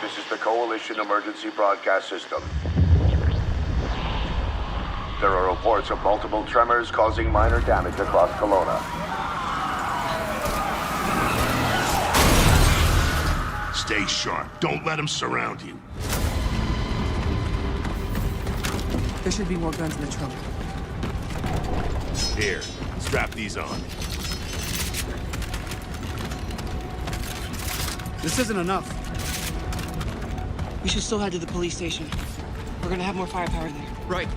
This is the Coalition Emergency Broadcast System. There are reports of multiple tremors causing minor damage across Kelowna. Stay sharp. Don't let them surround you. There should be more guns in the trunk. Here, strap these on. This isn't enough. We should still head to the police station. We're gonna have more firepower there. Right.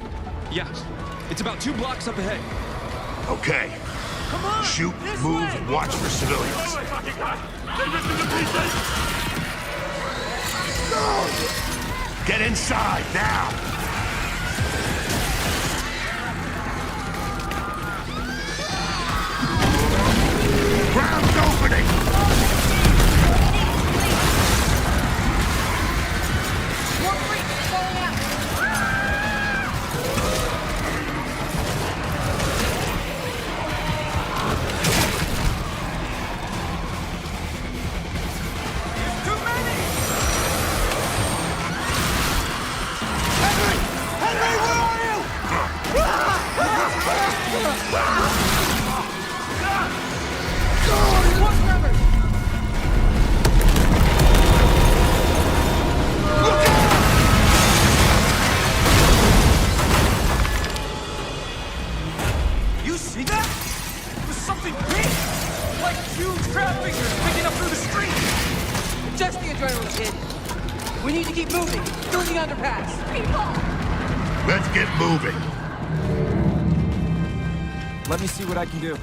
Yeah. It's about 2 blocks up ahead. Okay. Come on! Shoot, this move, way! and watch for civilians. Get inside, now! Ground's opening! More freaks going out! Too many! Henry! Henry, where are you? More tremors! You see that? There's something big! Like huge crab figures picking up through the street! Just the adrenaline, kid. We need to keep moving through the underpass. Let's get moving. Let me see what I can do.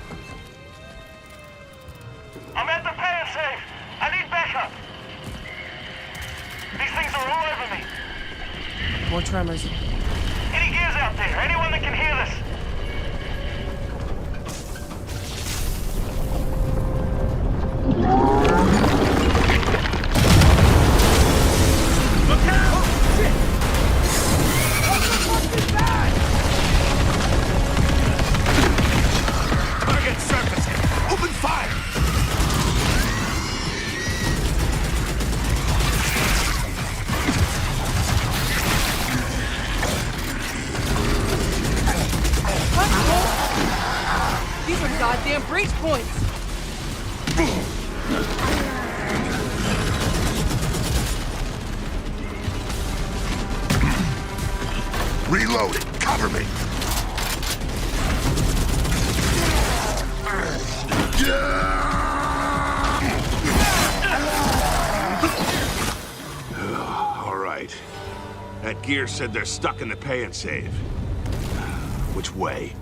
I'm at the pay safe. I need backup. These things are all over me. More tremors. Any gears out there? Anyone that can hear this? Look out! Oh, shit! What the fuck is that? Target surfacing. Open fire! These are goddamn breach points. Reloading. Cover me. All right. That gear said they're stuck in the pay and save. Which way?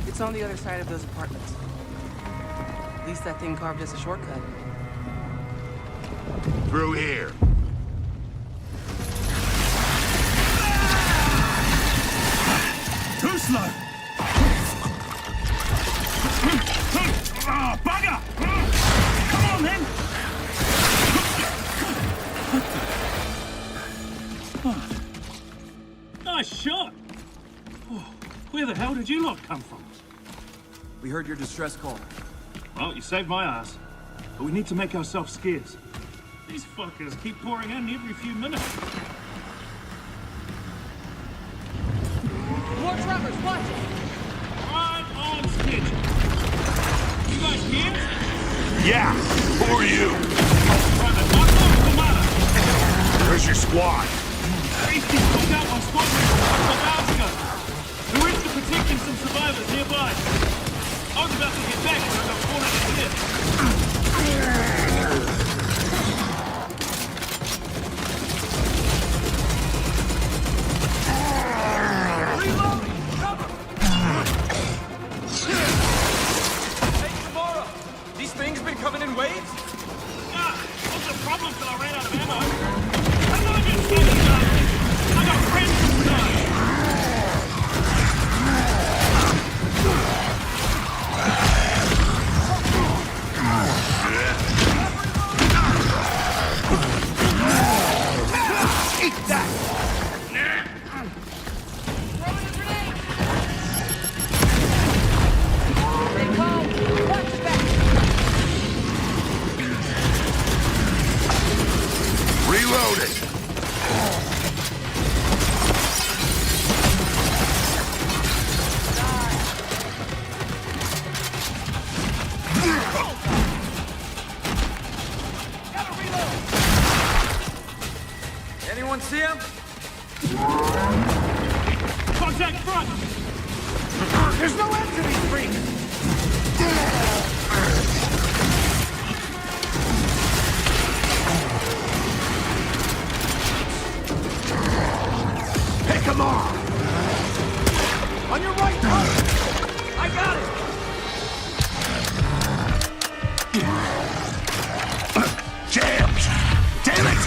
It's on the other side of those apartments. At least that thing carved us a shortcut. Through here. Too slow! Ah, bugger! Come on, then! Nice shot! Oh, where the hell did you lot come from? We heard your distress call. Well, you saved my ass. But we need to make ourselves scarce. These fuckers keep pouring in every few minutes. More tremors, watch it! Right on schedule. You guys here? Yeah. Who are you? Private, knock off the matter. Where's your squad? Beasties pulled out one squadron a couple of hours ago. We went to protecting some survivors nearby. I was about to get back when I got cornered in here. Reloading! Cover! Hey, tomorrow! These things been coming in waves? Ah, what's the problem till I ran out of ammo? I'm not just standing up. I got friends inside. Loaded. Anyone see him? Contact front! There's no end to these freaks! Pick 'em off! On your right, I got it! Jams! Damn it!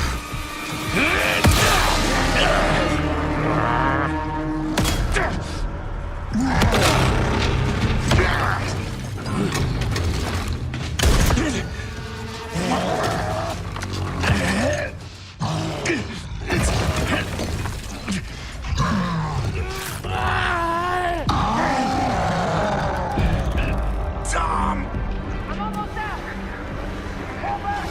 Tom! I'm almost out. Fall back.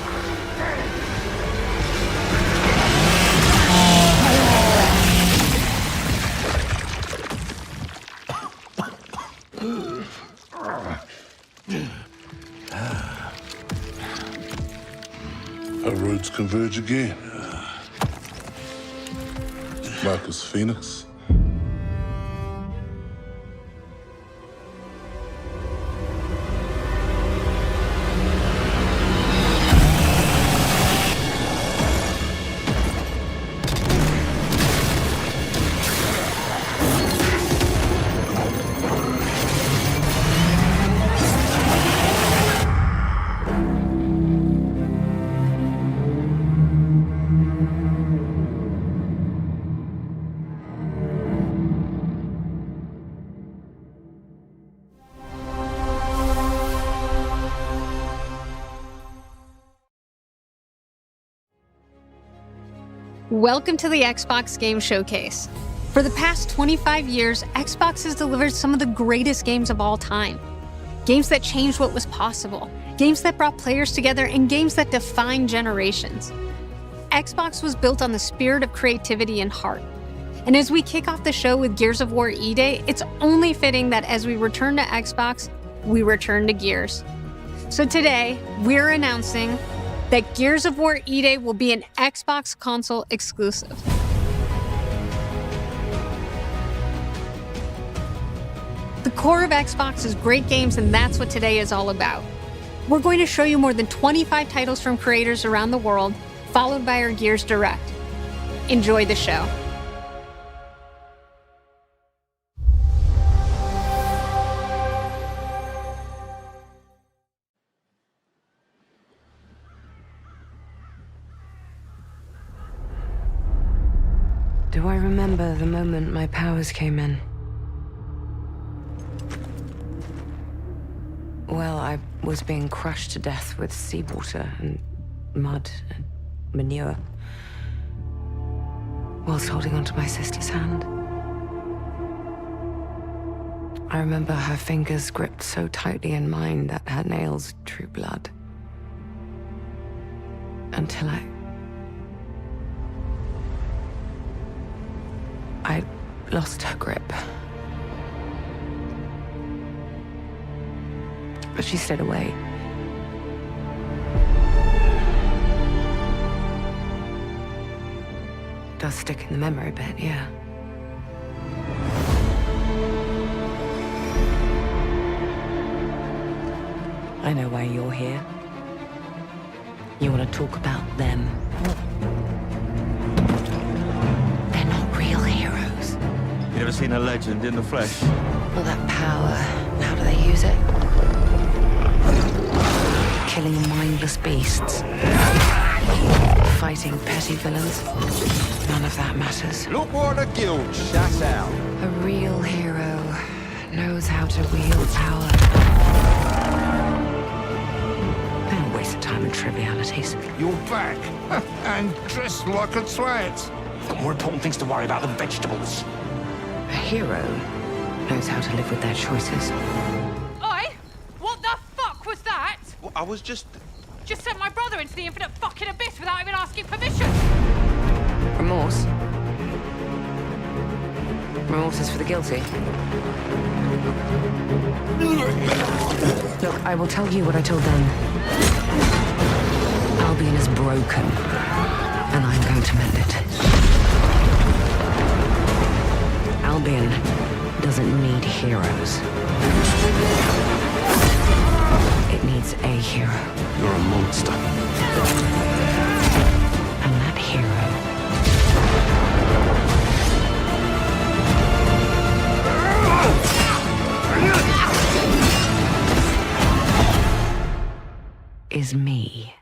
Our roads converge again. Marcus Fenix. Welcome to the Xbox Game Showcase. For the past 25 years, Xbox has delivered some of the greatest games of all time. Games that changed what was possible, games that brought players together, and games that defined generations. Xbox was built on the spirit of creativity and heart. And as we kick off the show with Gears of War E-Day, it's only fitting that as we return to Xbox, we return to Gears. So today, we're announcing that Gears of War E-Day will be an Xbox console exclusive. The core of Xbox is great games, and that's what today is all about. We're going to show you more than 25 titles from creators around the world, followed by our Gears Direct. Enjoy the show. Do I remember the moment my powers came in? Well, I was being crushed to death with seawater and mud and manure, whilst holding onto my sister's hand. I remember her fingers gripped so tightly in mine that her nails drew blood. Until I lost her grip. But she stayed away. Does stick in the memory a bit, yeah. I know why you're here. You want to talk about them. They're not real heroes. You ever seen a legend in the flesh? All that power, how do they use it? Killing mindless beasts. Fighting petty villains. None of that matters. Look what the guild shut out. A real hero knows how to wield power. They don't waste time on trivialities. You're back, and dressed like a twat. Got more important things to worry about than vegetables. A hero knows how to live with their choices. Oi! What the fuck was that? Well, I was just... Just sent my brother into the infinite fucking abyss without even asking permission. Remorse? Remorse is for the guilty. Look, I will tell you what I told them. Albion is broken, and I'm going to mend it. Albion doesn't need heroes. It needs a hero. You're a monster. And that hero is me.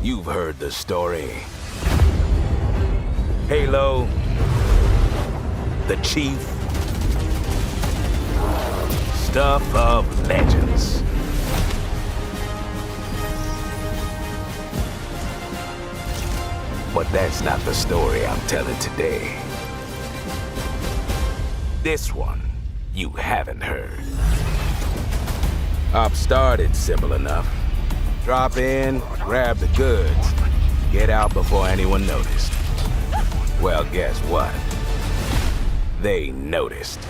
You've heard the story. Halo, the Chief, stuff of legends. But that's not the story I'm telling today. This one, you haven't heard. Op started simple enough. Drop in, grab the goods, get out before anyone noticed. Well, guess what? They noticed.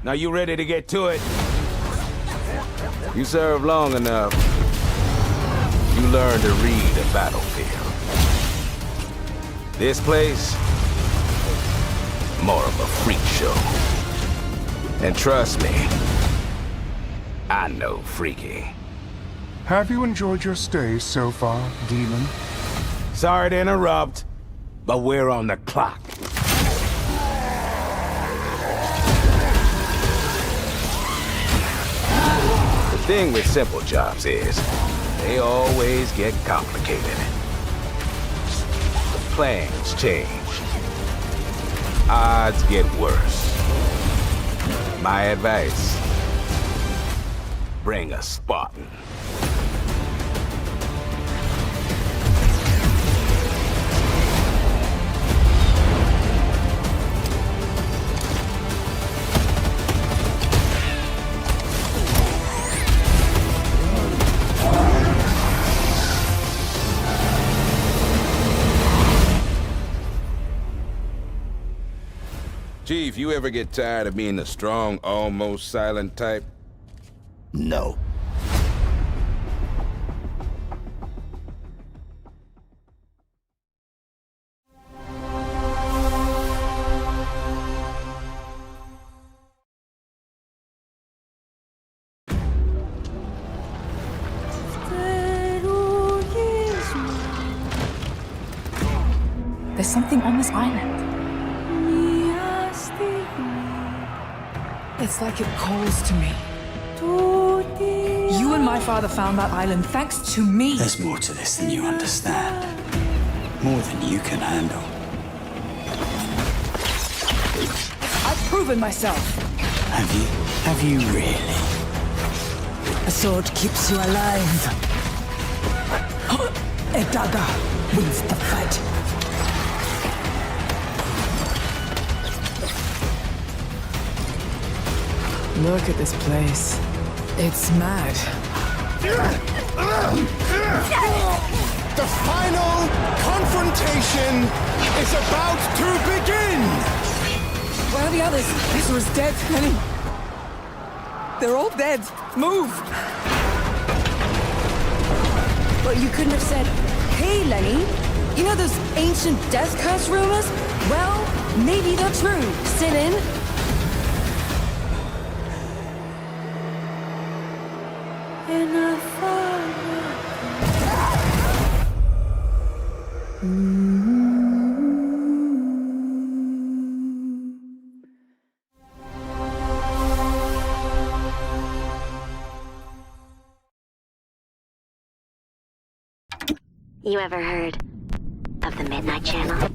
Now you ready to get to it? You served long enough. You learn to read a battlefield. This place, more of a freak show. And trust me, I know freaky. Have you enjoyed your stay so far, Demon? Sorry to interrupt, but we're on the clock. The thing with simple jobs is, they always get complicated. The plans change. Odds get worse. My advice, bring a Spartan. Chief, you ever get tired of being the strong, almost silent type? No. There's something on this island. It's like it calls to me. You and my father found that island thanks to me. There's more to this than you understand. More than you can handle. I've proven myself. Have you? Have you really? A sword keeps you alive. A dagger wins the fight. Look at this place. It's mad. The final confrontation is about to begin! Where are the others? Ezra's dead, Lenny. They're all dead. Move! But you couldn't have said, hey, Lenny, you know those ancient death curse rumors? Well, maybe they're true. Sit in. when I fall. You ever heard of the Midnight Channel?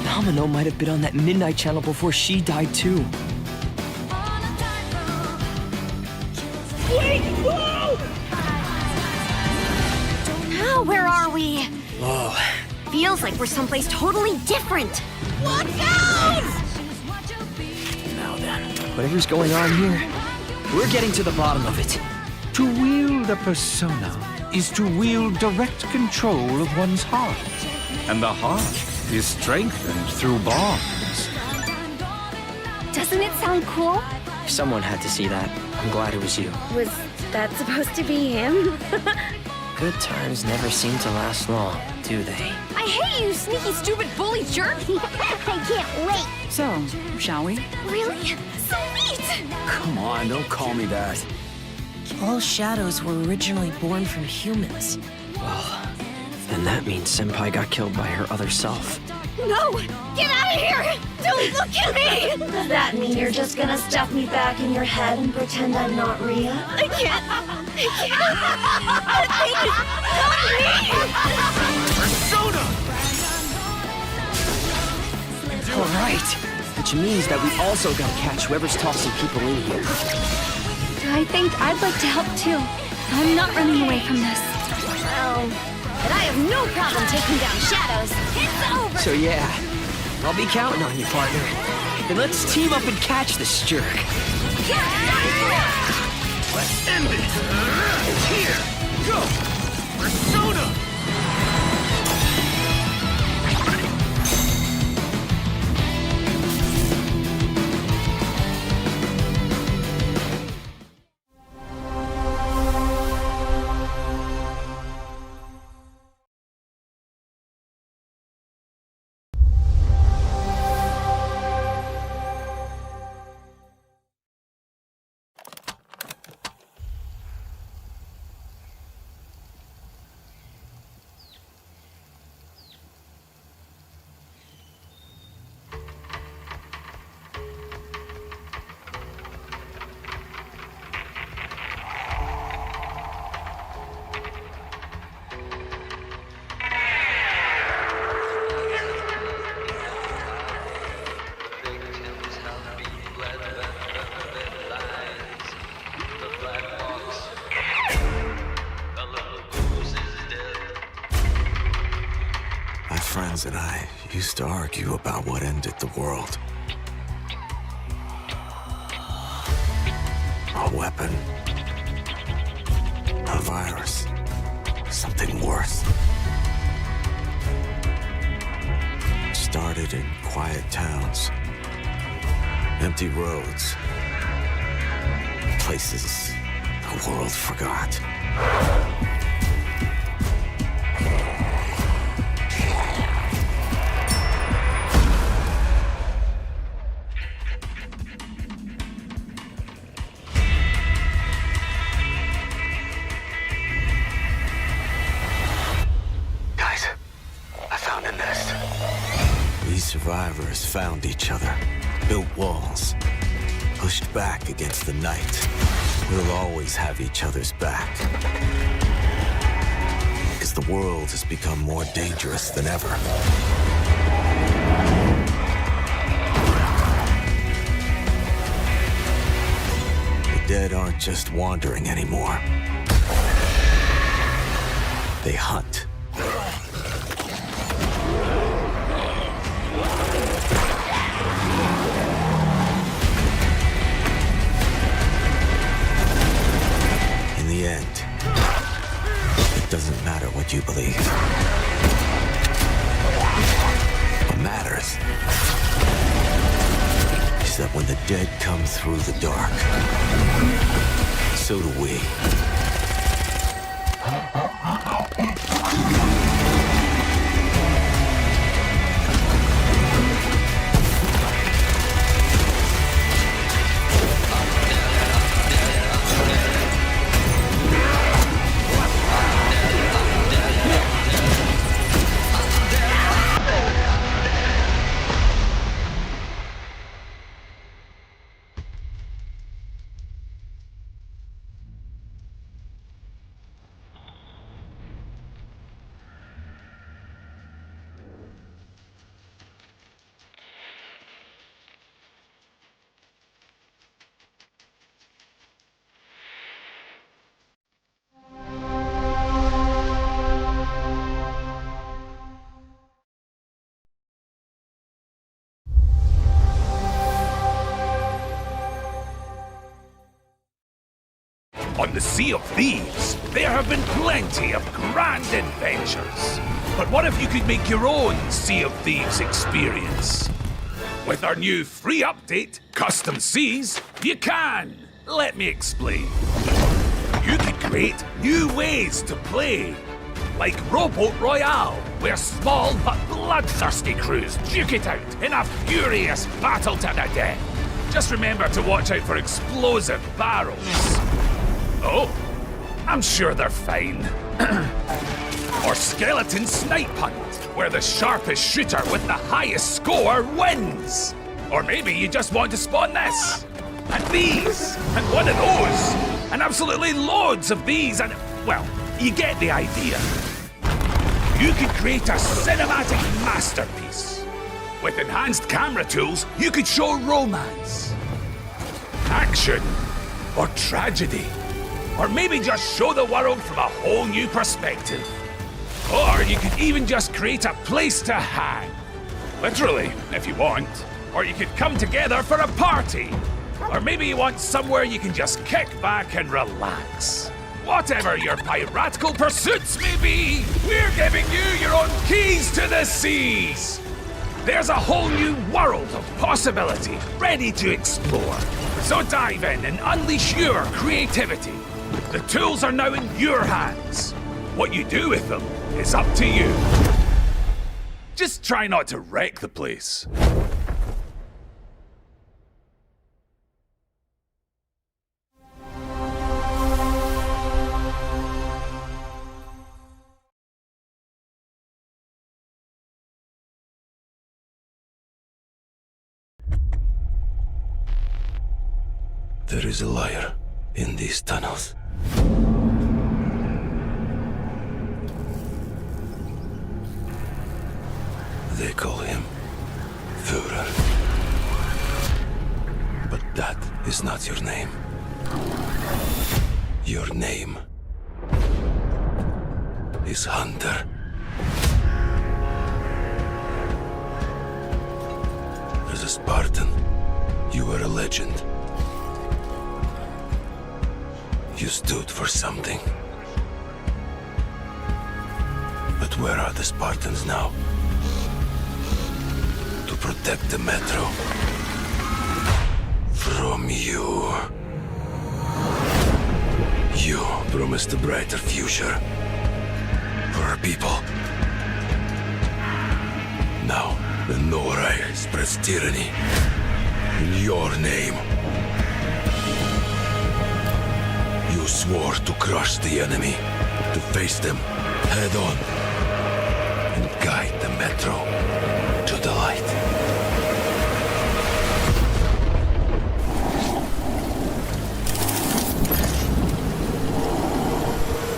Domino might have been on that Midnight Channel before she died too. Wait! Whoa! Now, where are we? Whoa. Feels like we're someplace totally different. Watch out! Now then, whatever's going on here, we're getting to the bottom of it. To wield a persona is to wield direct control of one's heart. And the heart is strengthened through bonds. Doesn't it sound cool? Someone had to see that. I'm glad it was you. Was that supposed to be him? Good times never seem to last long, do they? I hate you, sneaky, stupid bully jerk! I can't wait! So, shall we? Really? So neat! Come on, don't call me that. All shadows were originally born from humans. Well, then that means Senpai got killed by her other self. No! Get out of here! Don't look at me! Does that mean you're just gonna stuff me back in your head and pretend I'm not Rhea? I can't! All right, which means that we also gotta catch whoever's tossing people in here. I think I'd like to help too. I'm not running away from this. Well, but I have no problem taking down shadows. It's over! So yeah, I'll be counting on you, partner. Then let's team up and catch this jerk. Let's end it! Here! Go! Persona! My friends and I used to argue about what ended the world. A weapon. A virus. Something worse. Started in quiet towns. Empty roads. Places the world forgot. Survivors found each other, built walls, pushed back against the night. We'll always have each other's back. Because the world has become more dangerous than ever. The dead aren't just wandering anymore. They hunt. It doesn't matter what you believe. What matters is that when the dead come through the dark, so do we. On the Sea of Thieves, there have been plenty of grand adventures. But what if you could make your own Sea of Thieves experience? With our new free update, Custom Seas, you can. Let me explain. You could create new ways to play. Like Rowboat Royale, where small but bloodthirsty crews duke it out in a furious battle to the death. Just remember to watch out for explosive barrels. Oh, I'm sure they're fine. Or Skeleton Snipe Hunt, where the sharpest shooter with the highest score wins. Or maybe you just want to spawn this, and these, and one of those, and absolutely loads of these, and, well, you get the idea. You could create a cinematic masterpiece. With enhanced camera tools, you could show romance, action, or tragedy. Or maybe just show the world from a whole new perspective. Or you could even just create a place to hang. Literally, if you want. Or you could come together for a party. Or maybe you want somewhere you can just kick back and relax. Whatever your piratical pursuits may be, we're giving you your own keys to the seas. There's a whole new world of possibility ready to explore. So dive in and unleash your creativity. The tools are now in your hands. What you do with them is up to you. Just try not to wreck the place. There is a liar in these tunnels. They call him Führer. But that is not your name. Your name is Hunter. As a Spartan, you were a legend. You stood for something. But where are the Spartans now? To protect the metro from you. You promised a brighter future for our people. Now, the Norai spreads tyranny in your name. You swore to crush the enemy, to face them head on, and guide the metro to the light.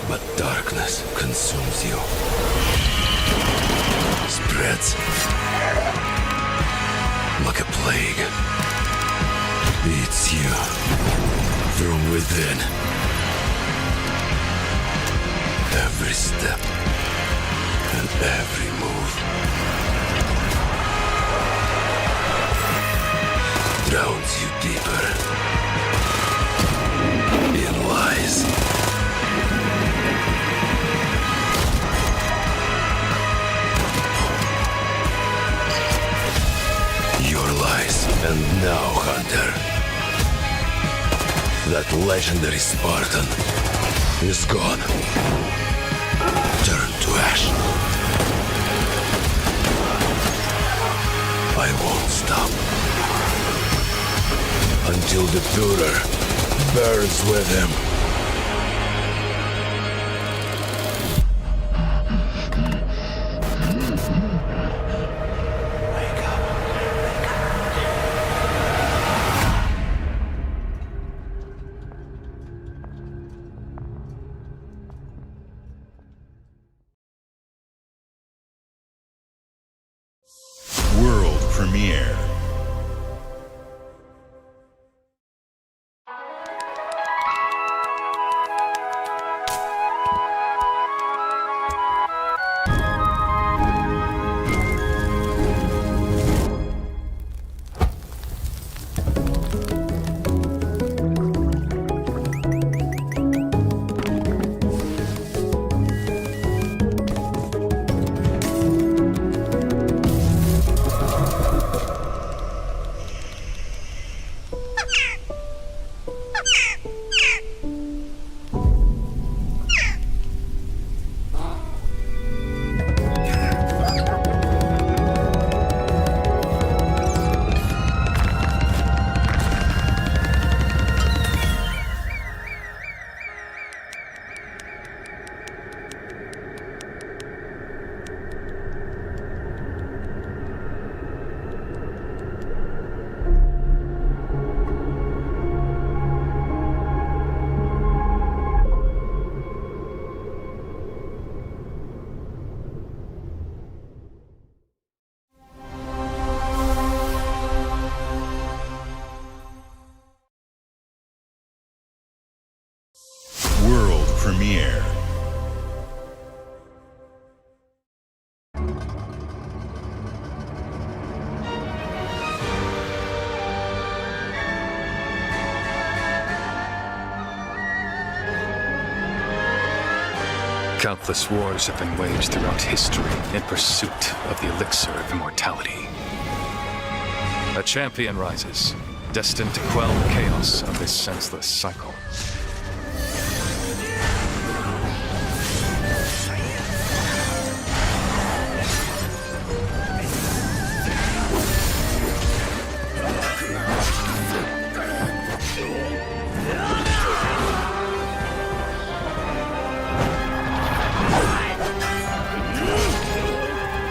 But darkness consumes you, spreads like a plague, eats you from within. Every step and every move drowns you deeper in lies. Your lies, and now, Hunter, that legendary Spartan is gone. Turn to ash. I won't stop until the Führer burns with him. World premiere. Countless wars have been waged throughout history in pursuit of the elixir of immortality. A champion rises, destined to quell the chaos of this senseless cycle.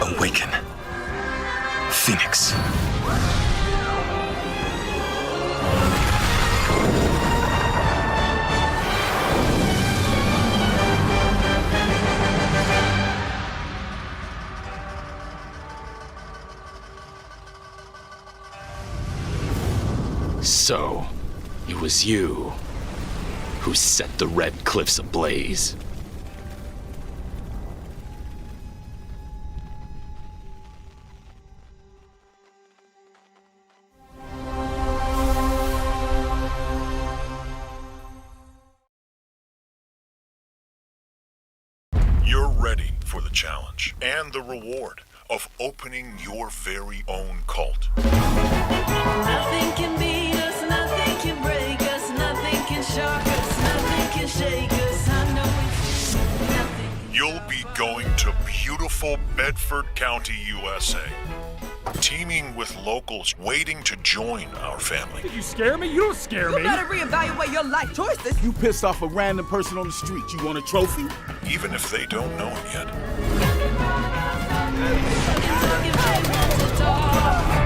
Awaken. Fenix. So, it was you who set the Red Cliffs ablaze. You're ready for the challenge and the reward of opening your very own cult. Nothing can beat us, nothing can break us, nothing can shock us, nothing can shake us. I know it's nothing. You'll be going to beautiful Bedford County, USA, teaming with locals waiting to join our family. You scare me? You don't scare me. You better reevaluate your life choices. You pissed off a random person on the street. You want a trophy? Even if they don't know him yet.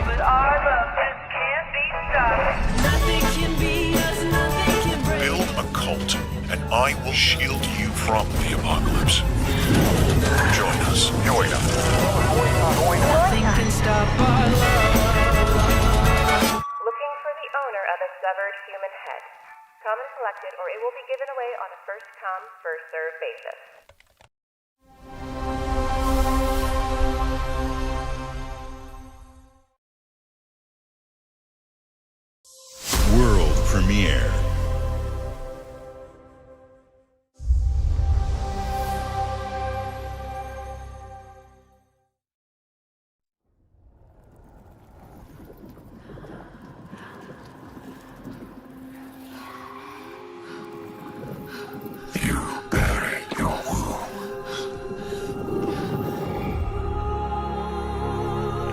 But our love just can't be stopped. Nothing can beat us, nothing can break. Build a cult, and I will shield you from the apocalypse. Join us. Join us. Nothing can stop our love. Looking for the owner of a severed human head. Come and collect it, or it will be given away on a first-come, first-served basis. World premiere.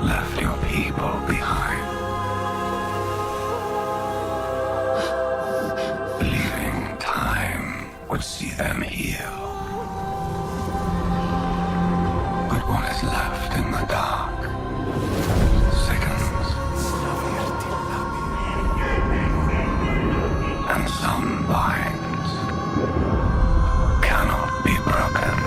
Left your people behind. Believing time would see them heal. But what is left in the dark sickens. And some binds cannot be broken.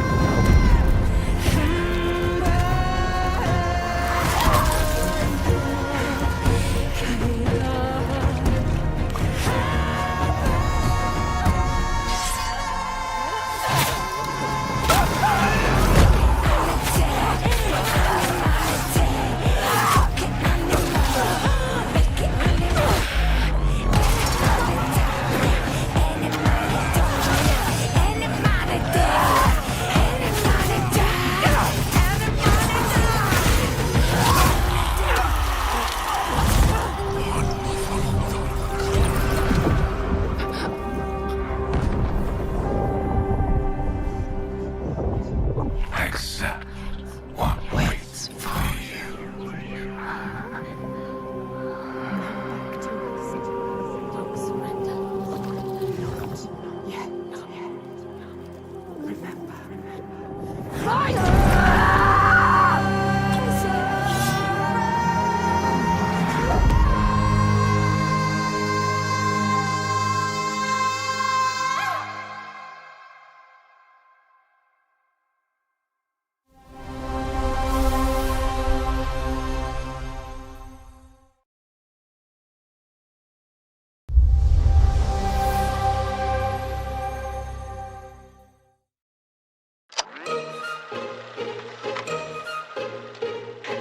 Accept what waits for you.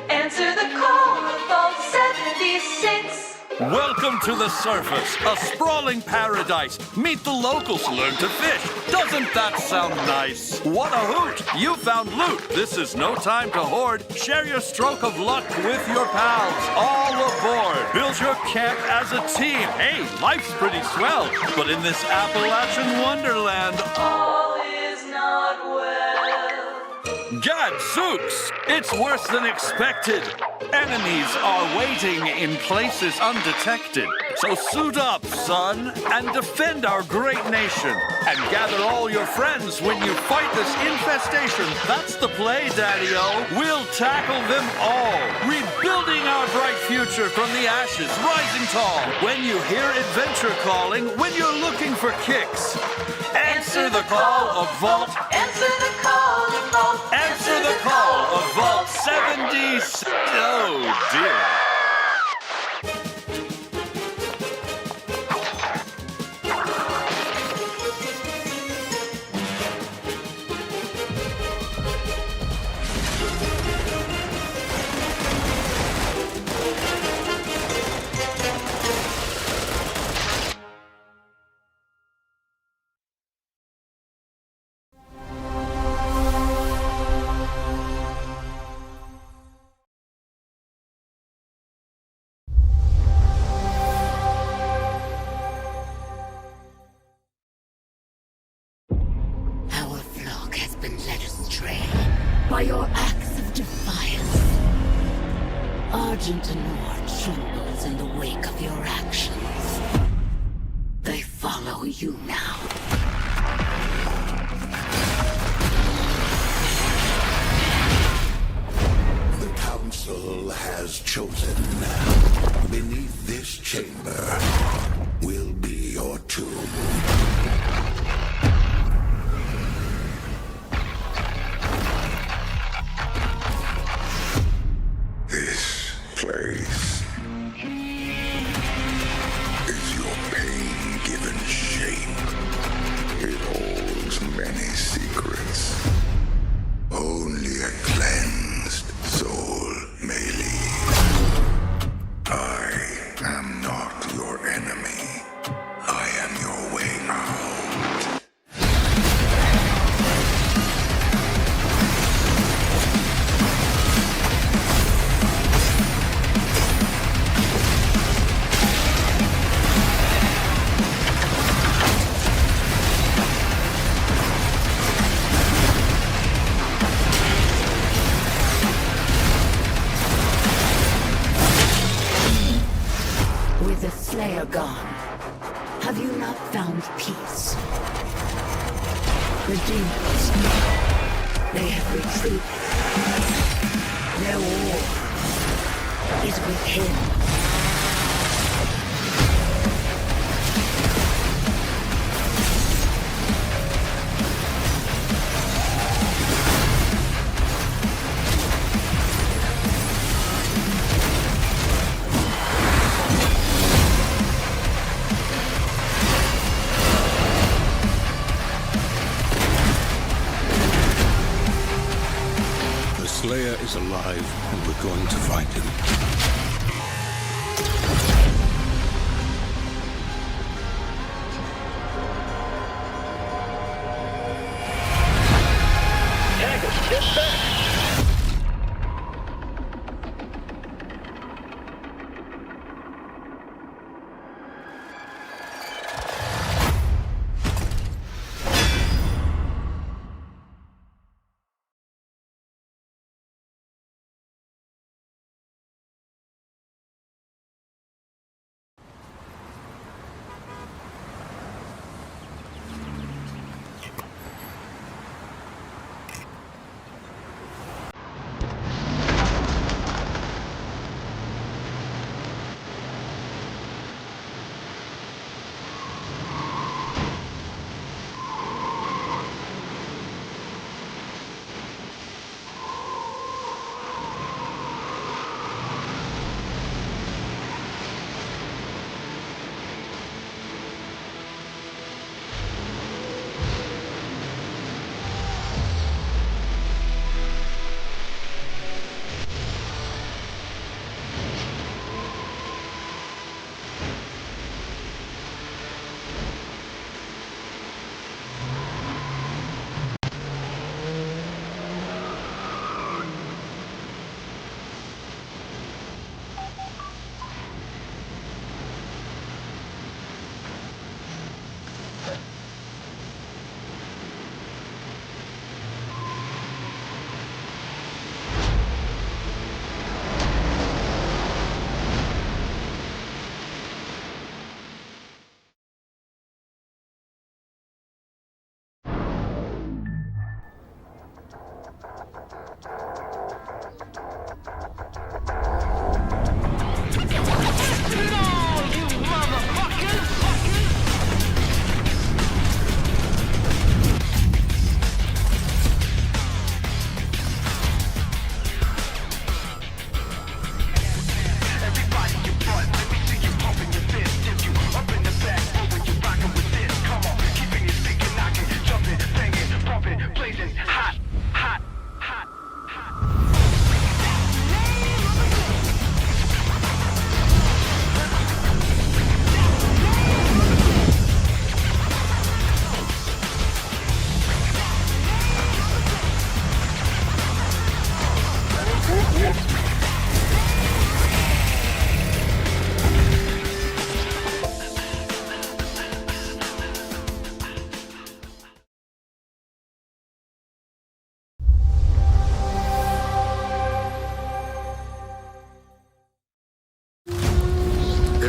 Answer the call of Vault 76. Welcome to the surface, a sprawling paradise. Meet the locals, learn to fish. Doesn't that sound nice? What a hoot! You found loot. This is no time to hoard. Share your stroke of luck with your pals. All aboard. Build your camp as a team. Hey, life's pretty swell. But in this Appalachian wonderland, All is not well. Gadzooks! It's worse than expected. Enemies are waiting in places undetected. So suit up, son, and defend our great nation. And gather all your friends when you fight this infestation. That's the play, Daddy-O. We'll tackle them all. Rebuilding our bright future from the ashes, rising tall. When you hear adventure calling, when you're looking for kicks. Answer the call of Vault. Answer the call of Vault. Answer the call of Vault 70. Oh, dear. Our flock has been led astray by your acts of defiance. Argent Anor trembles in the wake of your actions. They follow you now. The Council has chosen. Beneath this chamber will be your tomb. This place is your pain-given shape. It holds many secrets. Only a cleansed soul may leave. I am not your enemy. I am your way out. With the Slayer gone, have you not found peace? The demons, they have retreated. Their war is with him. The Slayer is alive, and we're going to find him.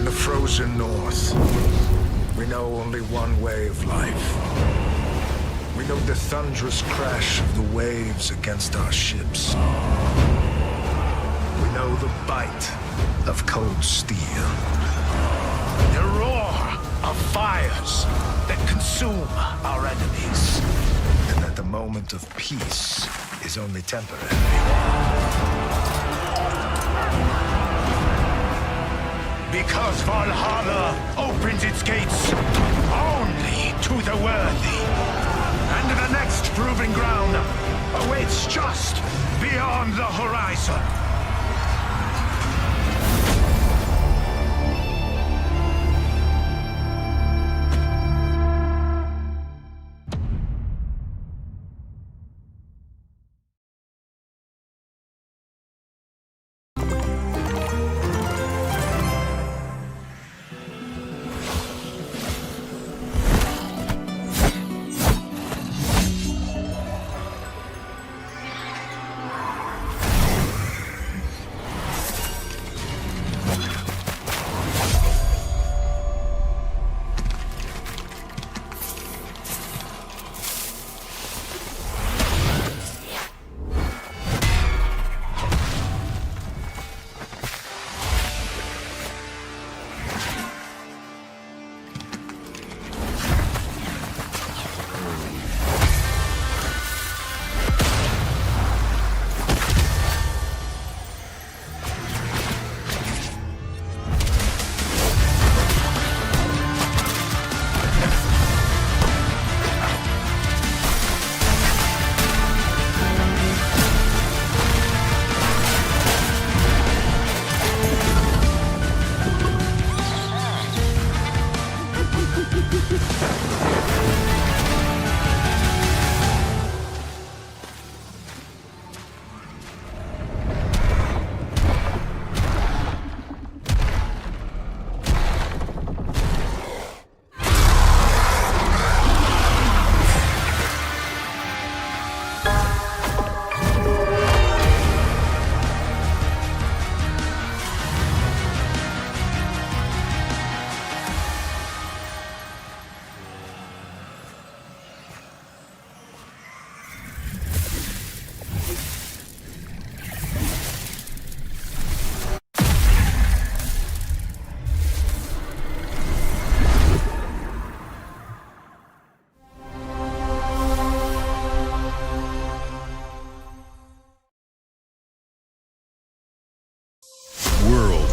In the frozen north, we know only one way of life. We know the thunderous crash of the waves against our ships. We know the bite of cold steel. The roar of fires that consume our enemies. And that the moment of peace is only temporary. Because Valhalla opens its gates only to the worthy. And the next proving ground awaits just beyond the horizon.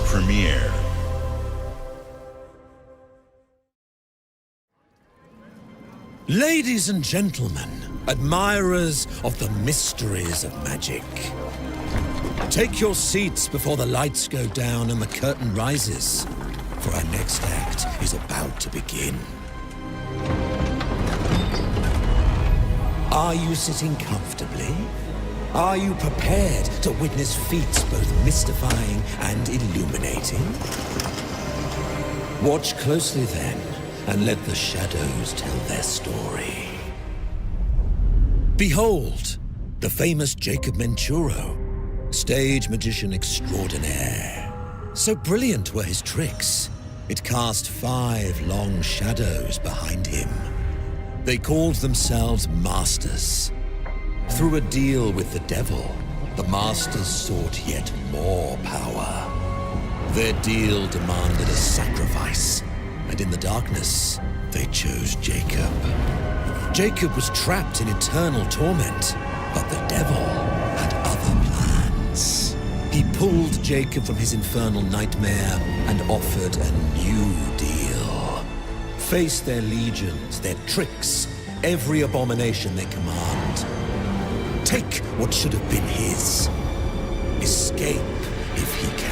Premiere. Ladies and gentlemen, admirers of the mysteries of magic, take your seats before the lights go down and the curtain rises, for our next act is about to begin. Are you sitting comfortably? Are you prepared to witness feats both mystifying and illuminating? Watch closely then, and let the shadows tell their story. Behold, the famous Jacob Menturo, stage magician extraordinaire. So brilliant were his tricks, it cast 5 long shadows behind him. They called themselves Masters. Through a deal with the devil, the Masters sought yet more power. Their deal demanded a sacrifice, and in the darkness, they chose Jacob. Jacob was trapped in eternal torment, but the devil had other plans. He pulled Jacob from his infernal nightmare and offered a new deal. Face their legions, their tricks, every abomination they command. Take what should have been his. Escape if he can.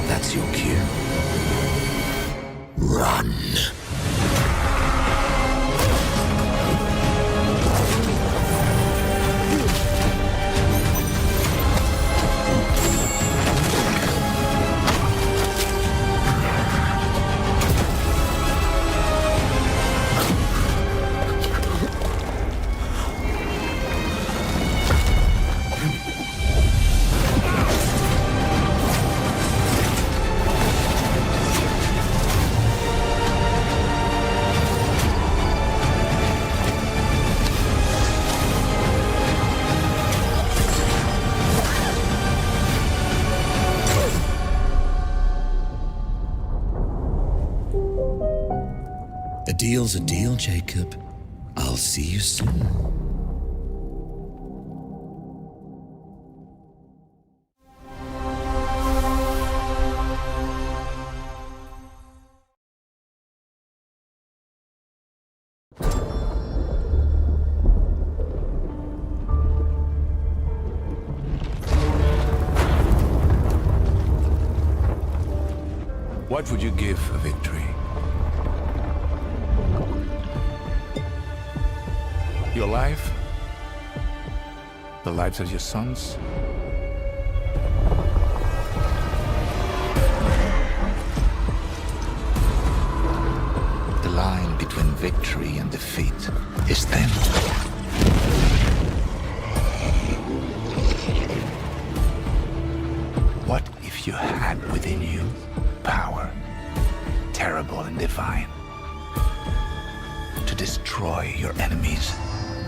That's your cue. Run. deal's a deal, Jacob. I'll see you soon. What would you give for victory? Your life? The lives of your sons? The line between victory and defeat is thin. What if you had within you power, terrible and divine, to destroy your enemies,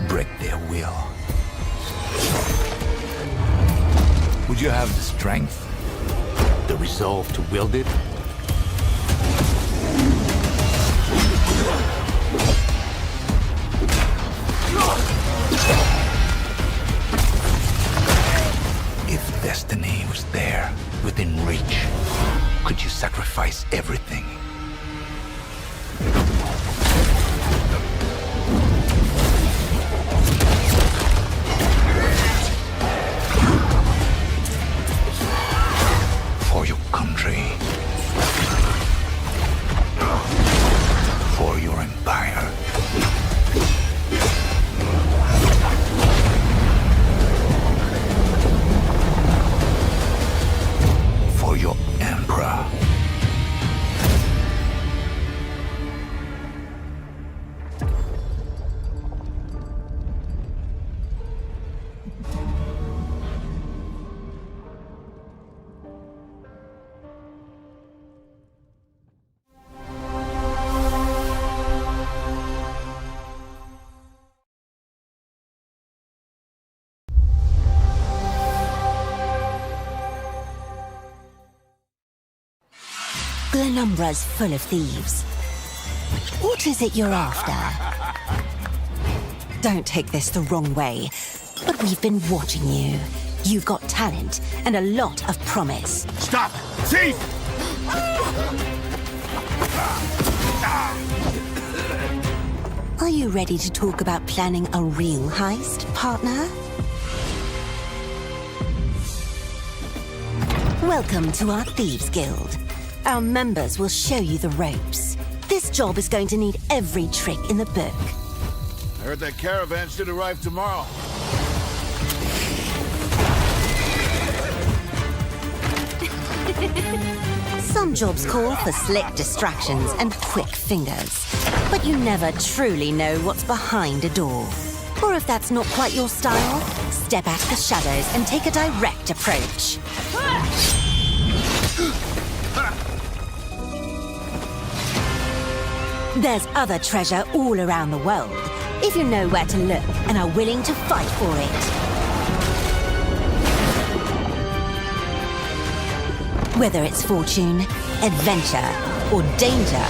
break their will? Would you have the strength, the resolve to wield it? If destiny was there, within reach, could you sacrifice everything? For your country. For your empire. For your emperor. Glenumbra's full of thieves. What is it you're after? Don't take this the wrong way, but we've been watching you. You've got talent and a lot of promise. Stop! Thief! Are you ready to talk about planning a real heist, partner? Welcome to our Thieves Guild. Our members will show you the ropes. This job is going to need every trick in the book. I heard that caravan should arrive tomorrow. Some jobs call for slick distractions and quick fingers, but you never truly know what's behind a door. Or if that's not quite your style, step out of the shadows and take a direct approach. There's other treasure all around the world, if you know where to look and are willing to fight for it. Whether it's fortune, adventure, or danger,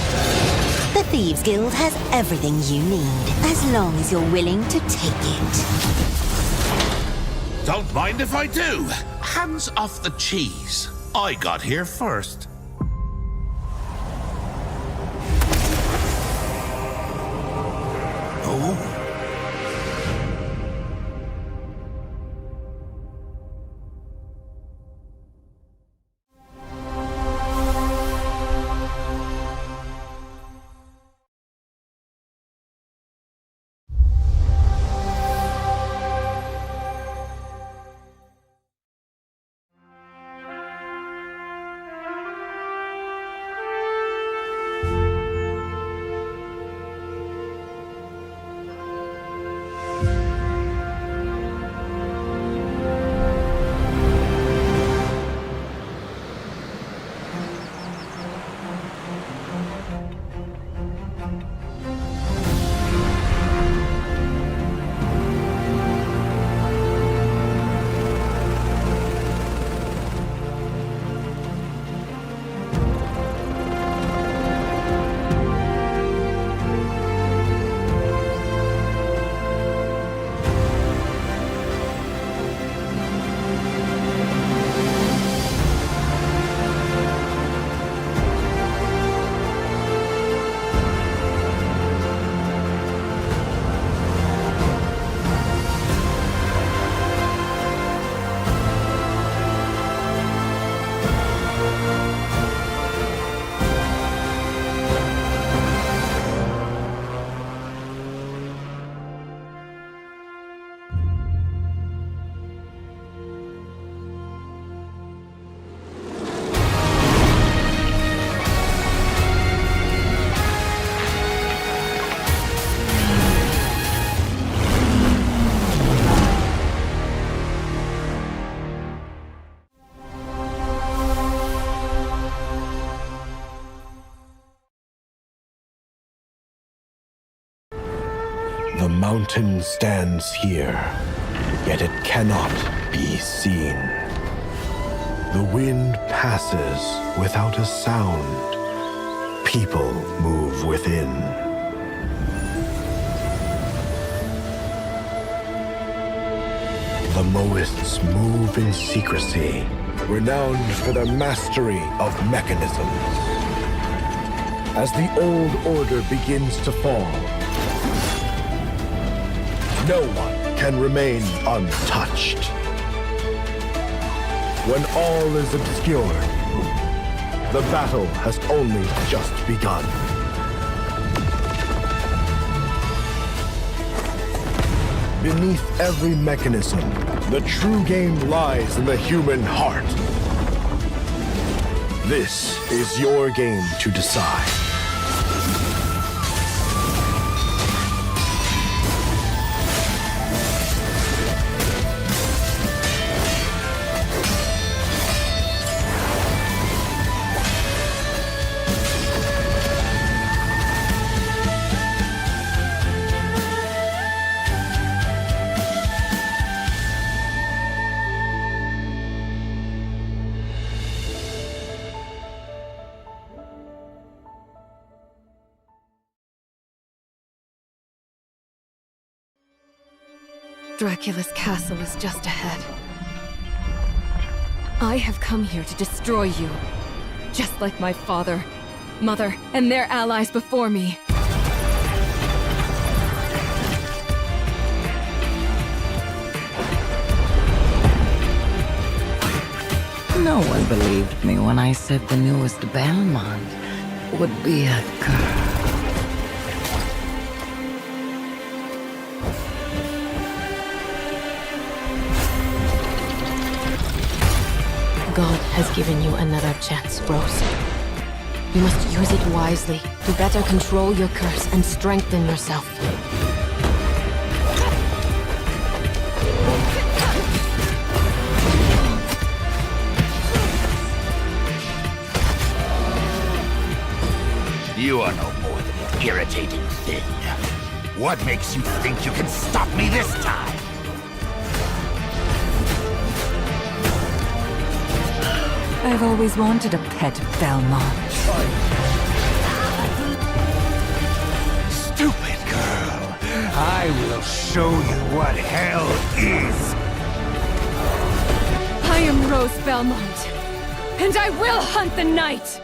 the Thieves Guild has everything you need, as long as you're willing to take it. Don't mind if I do. Hands off the cheese. I got here first. Oh? mountain stands here, yet it cannot be seen. The wind passes without a sound. People move within. The Moists move in secrecy, renowned for their mastery of mechanisms. As the old order begins to fall, no one can remain untouched. When all is obscured, the battle has only just begun. Beneath every mechanism, the true game lies in the human heart. This is your game to decide. Dracula's castle is just ahead. I have come here to destroy you, just like my father, mother, and their allies before me. No one believed me when I said the newest Belmont would be a girl. God has given you another chance, Rose. You must use it wisely to better control your curse and strengthen yourself. You are no more than an irritating thing. What makes you think you can stop me this time? I've always wanted a pet Belmont. Stupid girl! I will show you what hell is! I am Rose Belmont, and I will hunt the night!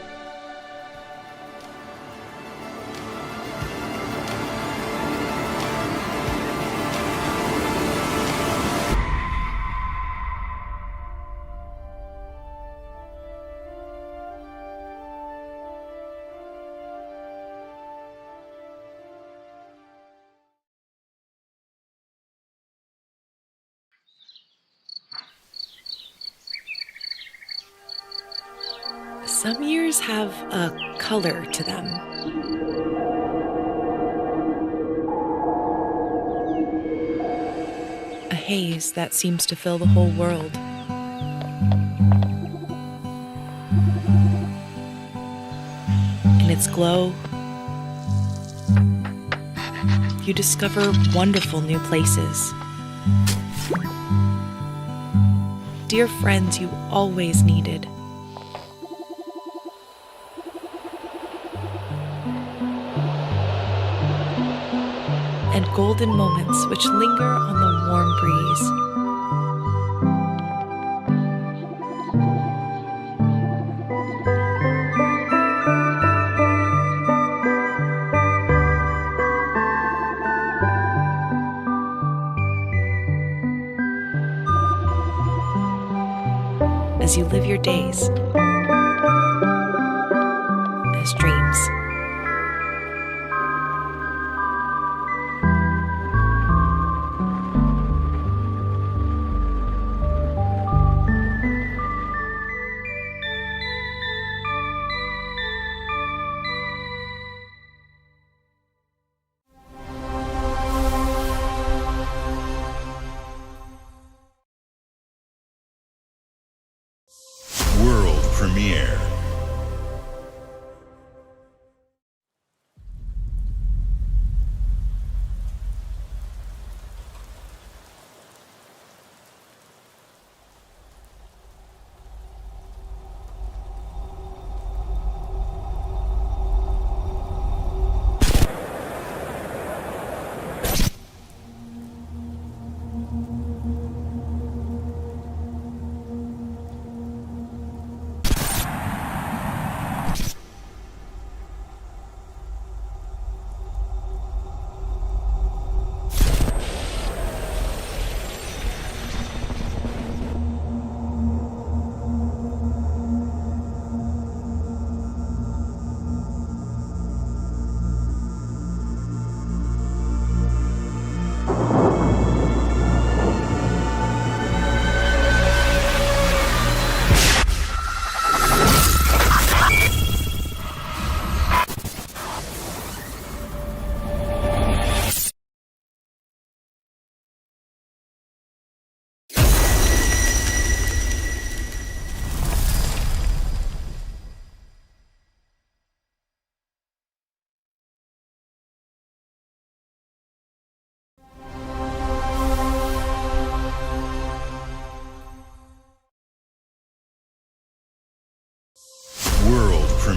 Some years have a color to them. A haze that seems to fill the whole world. In its glow, you discover wonderful new places. Dear friends you always needed. And golden moments which linger on the warm breeze. As you live your days as dreams. World premiere.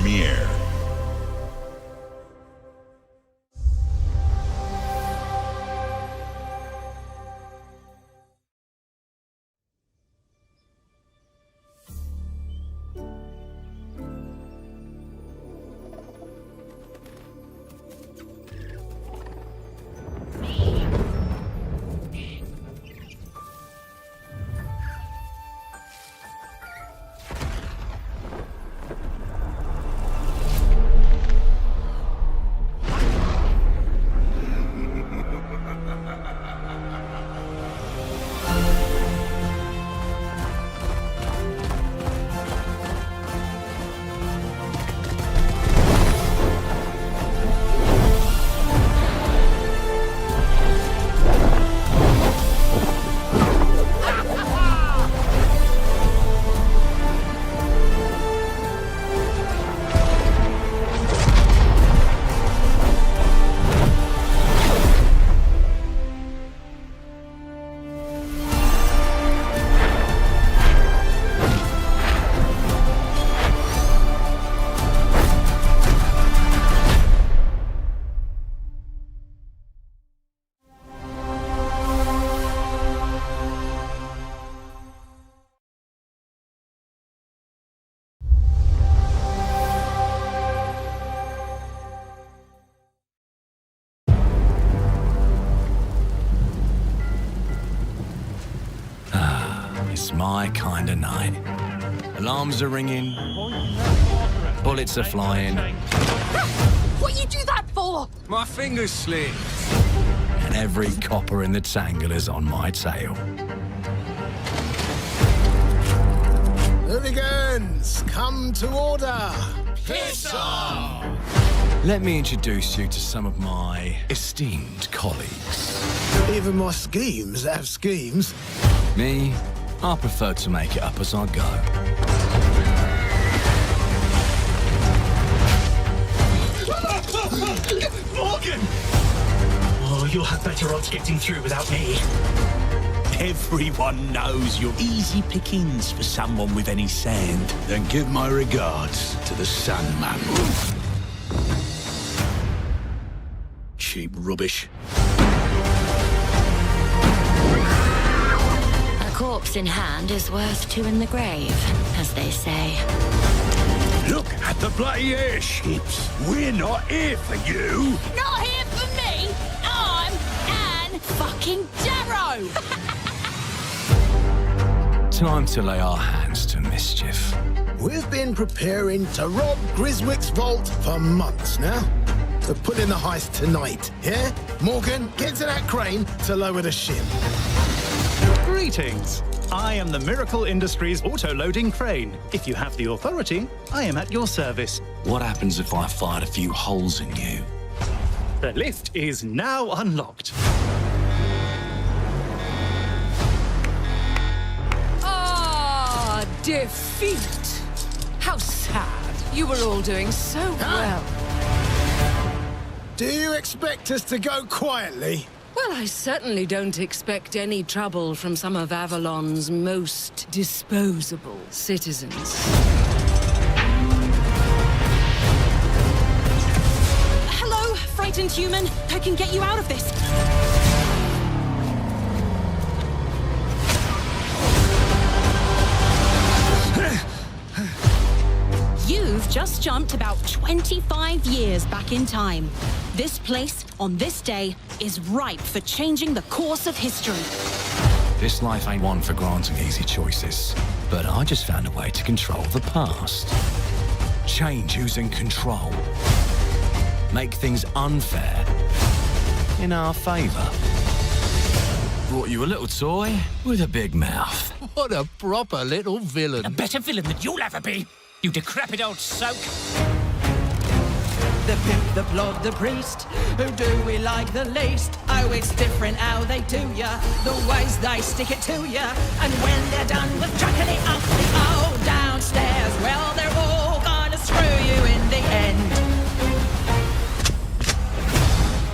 premiere. It's my kind of night. Alarms are ringing, bullets are flying. What you do that for? My fingers slip. And every copper in the tangle is on my tail. Hooligans, come to order! Piss off! Let me introduce you to some of my esteemed colleagues. Even my schemes have schemes. Me, I prefer to make it up as I go. Morgan! Oh, you'll have better odds getting through without me. Everyone knows you're easy pickings for someone with any sand. Then give my regards to the Sandman. Cheap rubbish. A corpse in hand is worth two in the grave, as they say. Look at the bloody airships. We're not here for you. Not here for me! I'm Anne fucking Darrow! Time to lay our hands to mischief. We've been preparing to rob Griswick's vault for months now. So put in the heist tonight, yeah? Morgan, get to that crane to lower the ship. Greetings. I am the Miracle Industries auto-loading crane. If you have the authority, I am at your service. What happens if I fired a few holes in you? The lift is now unlocked. Ah, defeat! How sad. You were all doing so well. Do you expect us to go quietly? Well, I certainly don't expect any trouble from some of Avalon's most disposable citizens. Hello, frightened human. I can get you out of this. You've just jumped about 25 years back in time. This place, on this day, is ripe for changing the course of history. This life ain't one for granting easy choices, but I just found a way to control the past. Change who's in control. Make things unfair in our favor. Brought you a little toy with a big mouth. What a proper little villain. A better villain than you'll ever be, you decrepit old soak. The pimp, the plod, the priest, who do we like the least? Oh, it's different how they do ya, the ways they stick it to ya. And when they're done with chucking it up the old downstairs, well, they're all gonna screw you in the end.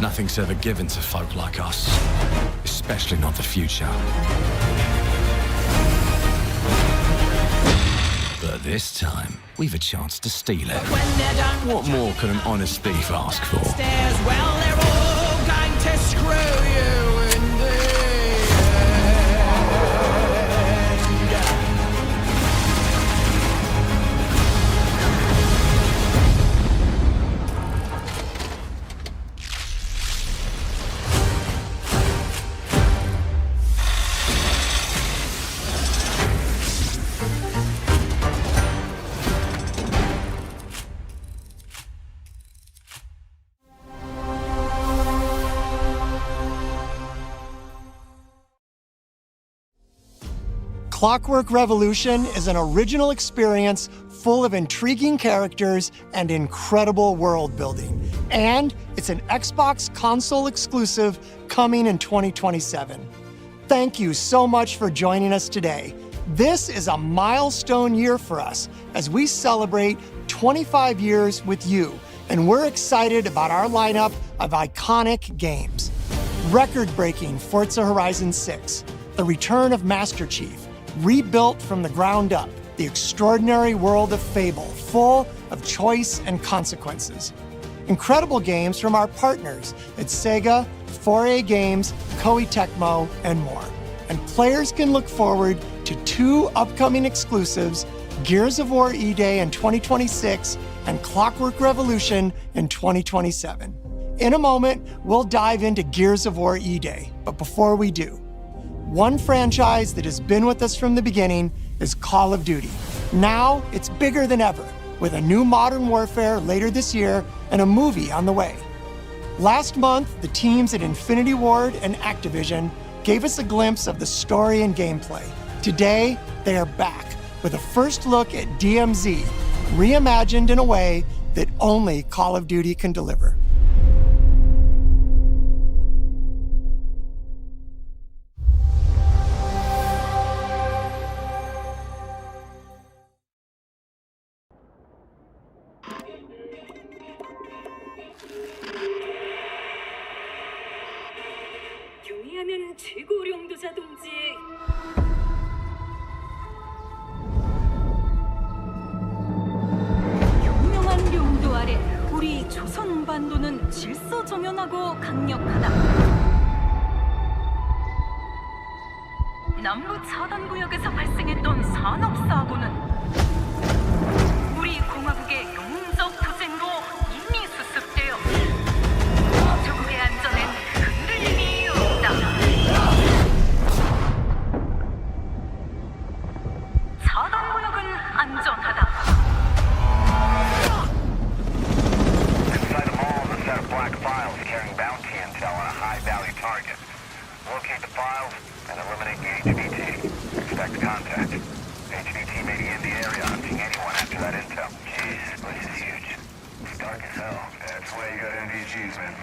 Nothing's ever given to folk like us, especially not the future. But But this time, we've a chance to steal it. When they're done, What more could an honest thief ask for? stairs, well, they're all going to screw you in the end. Clockwork Revolution is an original experience full of intriguing characters and incredible world building. And it's an Xbox console exclusive coming in 2027. Thank you so much for joining us today. This is a milestone year for us as we celebrate 25 years with you, and we're excited about our lineup of iconic games. Record-breaking Forza Horizon 6, the return of Master Chief, rebuilt from the ground up, the extraordinary world of Fable, full of choice and consequences. Incredible games from our partners at Sega, 4A Games, Koei Tecmo, and more. And players can look forward to 2 upcoming exclusives, Gears of War E-Day in 2026 and Clockwork Revolution in 2027. In a moment, we'll dive into Gears of War E-Day, but before we do, one franchise that has been with us from the beginning is Call of Duty. Now, it's bigger than ever, with a new Modern Warfare later this year and a movie on the way. Last month, the teams at Infinity Ward and Activision gave us a glimpse of the story and gameplay. Today, they are back with a first look at DMZ, reimagined in a way that only Call of Duty can deliver. 유명한 용도 아래 우리 조선 운반도는 질서정연하고 강력하다. 남부 차단 구역에서 발생했던 산업사고는 우리 공화국의 용적 투쟁으로 이미 수습되어 조국의 안전엔 흔들림이 없다. 차단 구역은 안전하다. Inside the mall is a set of black files carrying bounty intel on a high-value target. Locate the files and eliminate the HVT. Expect contact. HVT may be in the area hunting anyone after that intel. Jeez, this place is huge. It's dark as hell. That's why you got NVGs, man.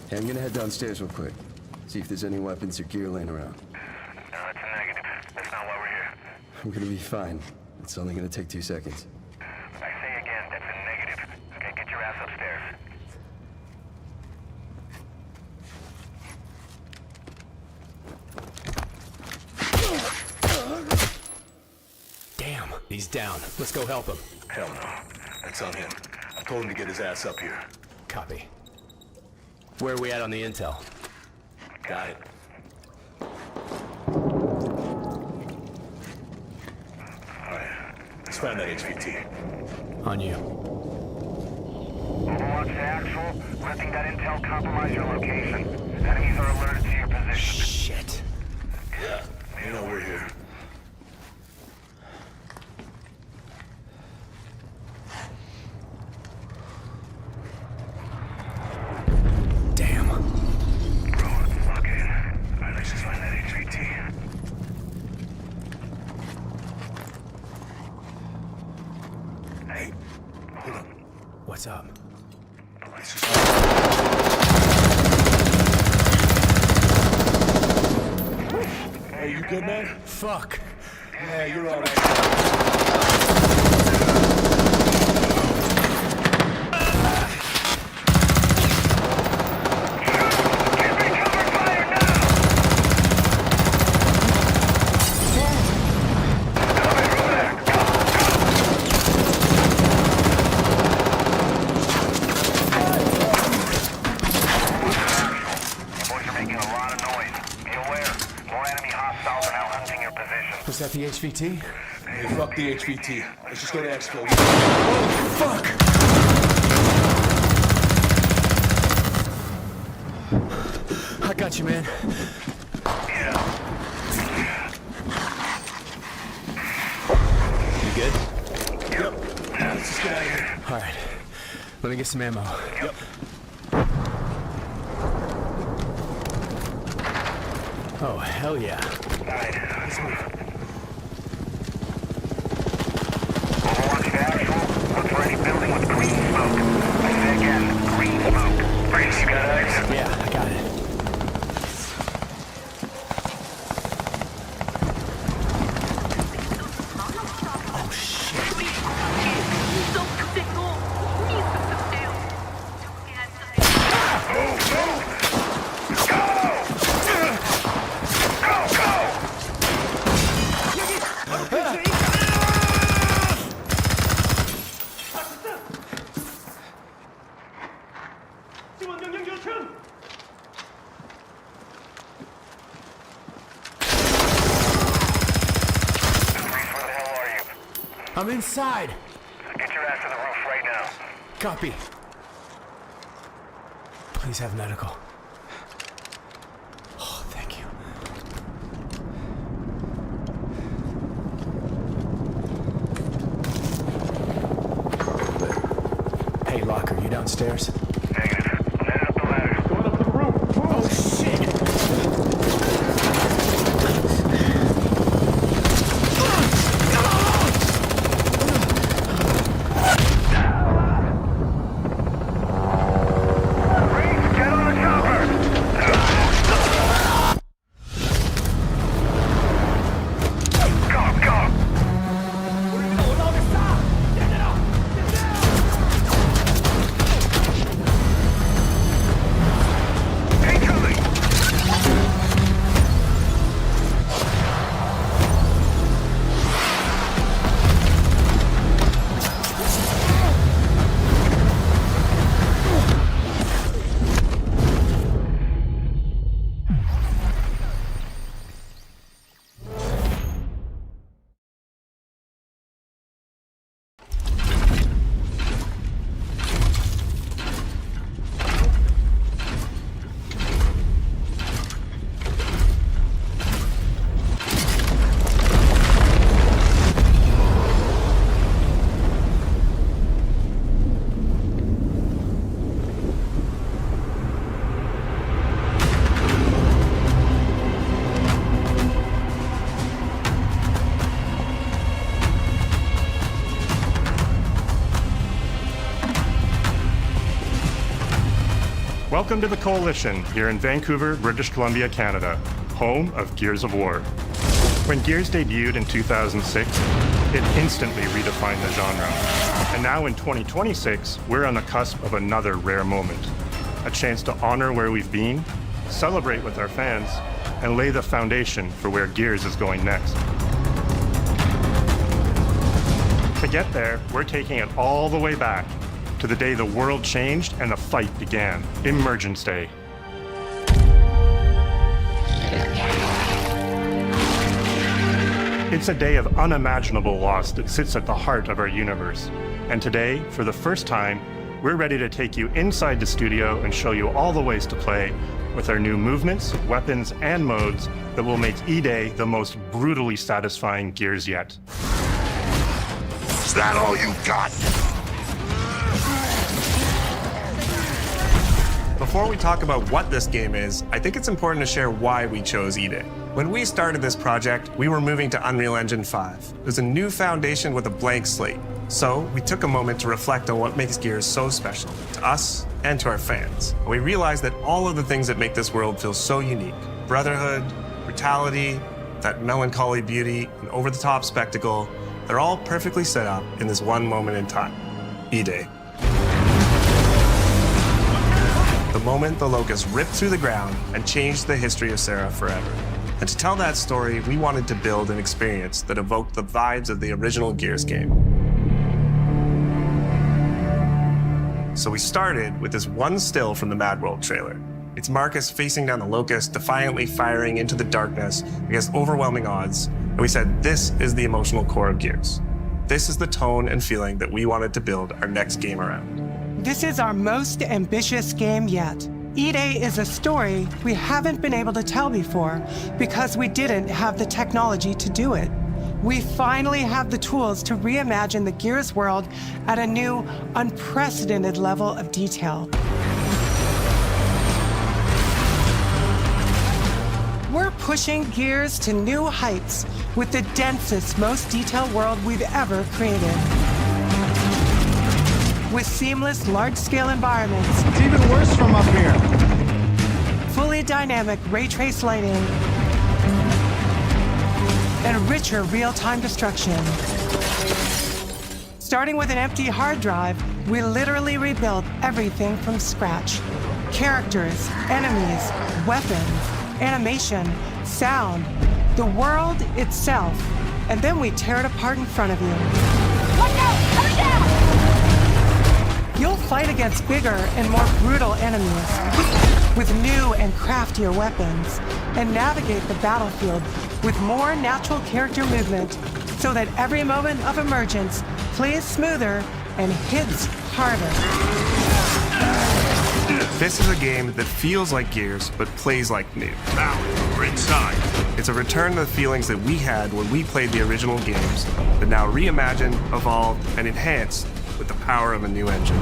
Hey, I'm gonna head downstairs real quick. See if there's any weapons or gear laying around. No, that's a negative. That's not why we're here. I'm gonna be fine. It's only gonna take 2 seconds. I say again, that's a negative. Okay, get your ass upstairs. Damn, he's down. Let's go help him. Hell no. That's on him. I told him to get his ass up here. Copy. Where are we at on the intel? Got it. Alright. Let's find that HVT. On you. Overwatch to actual. Letting that intel compromise your location. Enemies are alerted to your position. Shit. Yeah, you know we're here. Damn. Bro, okay. Alright, let's just find that HVT. Hey, hold up. What's up? Let's just... Hey, you good, man? Fuck. Yeah, you're all right. got the HVT? Hey, fuck the HVT. Let's just go to exfil. Oh, fuck! I got you, man. You good? Yep. Let's just get out of here. All right. Let me get some ammo. Yep. Oh, hell yeah. All right, let's move. Overwatch to actual. Look for any building with green smoke. I say again, green smoke. Brace, you got eyes? Yeah, I got it. I'm inside. Get your ass to the roof right now. Copy. Please have medical. Oh, thank you. Hey, Locker, you downstairs? Negative. I'm headed up the ladder. Going up to the roof. Oh, shit! Welcome to the Coalition, here in Vancouver, British Columbia, Canada, home of Gears of War. When Gears debuted in 2006, it instantly redefined the genre. And now in 2026, we're on the cusp of another rare moment. A chance to honor where we've been, celebrate with our fans, and lay the foundation for where Gears is going next. To get there, we're taking it all the way back to the day the world changed and the fight began, Emergence Day. It's a day of unimaginable loss that sits at the heart of our universe. And today, for the first time, we're ready to take you inside the studio and show you all the ways to play with our new movements, weapons, and modes that will make E-Day the most brutally satisfying Gears yet. Is that all you got? Before we talk about what this game is, I think it's important to share why we chose E-Day. When we started this project, we were moving to Unreal Engine 5. There's a new foundation with a blank slate. So we took a moment to reflect on what makes Gears so special to us and to our fans. And we realized that all of the things that make this world feel so unique, brotherhood, brutality, that melancholy beauty, and over-the-top spectacle, they're all perfectly set up in this one moment in time, E-Day. The moment the Locust ripped through the ground and changed the history of Sarah forever. And to tell that story, we wanted to build an experience that evoked the vibes of the original Gears game. So we started with this one still from the Mad World trailer. It's Marcus facing down the Locust, defiantly firing into the darkness against overwhelming odds, And we said, this is the emotional core of Gears. This is the tone and feeling that we wanted to build our next game around. This is our most ambitious game yet. E-Day is a story we haven't been able to tell before because we didn't have the technology to do it. We finally have the tools to reimagine the Gears world at a new, unprecedented level of detail. We're pushing Gears to new heights with the densest, most detailed world we've ever created. With seamless, large-scale environments. It's even worse from up here. Fully dynamic ray-trace lighting. And richer real-time destruction. Starting with an empty hard drive, we literally rebuilt everything from scratch. Characters, enemies, weapons, animation, sound, the world itself. And then we tear it apart in front of you. Watch out! Coming down! You'll fight against bigger and more brutal enemies with new and craftier weapons and navigate the battlefield with more natural character movement so that every moment of Emergence plays smoother and hits harder. This is a game that feels like Gears, but plays like new. Now, we're inside. It's a return to the feelings that we had when we played the original games, but now reimagined, evolved, and enhanced with the power of a new engine.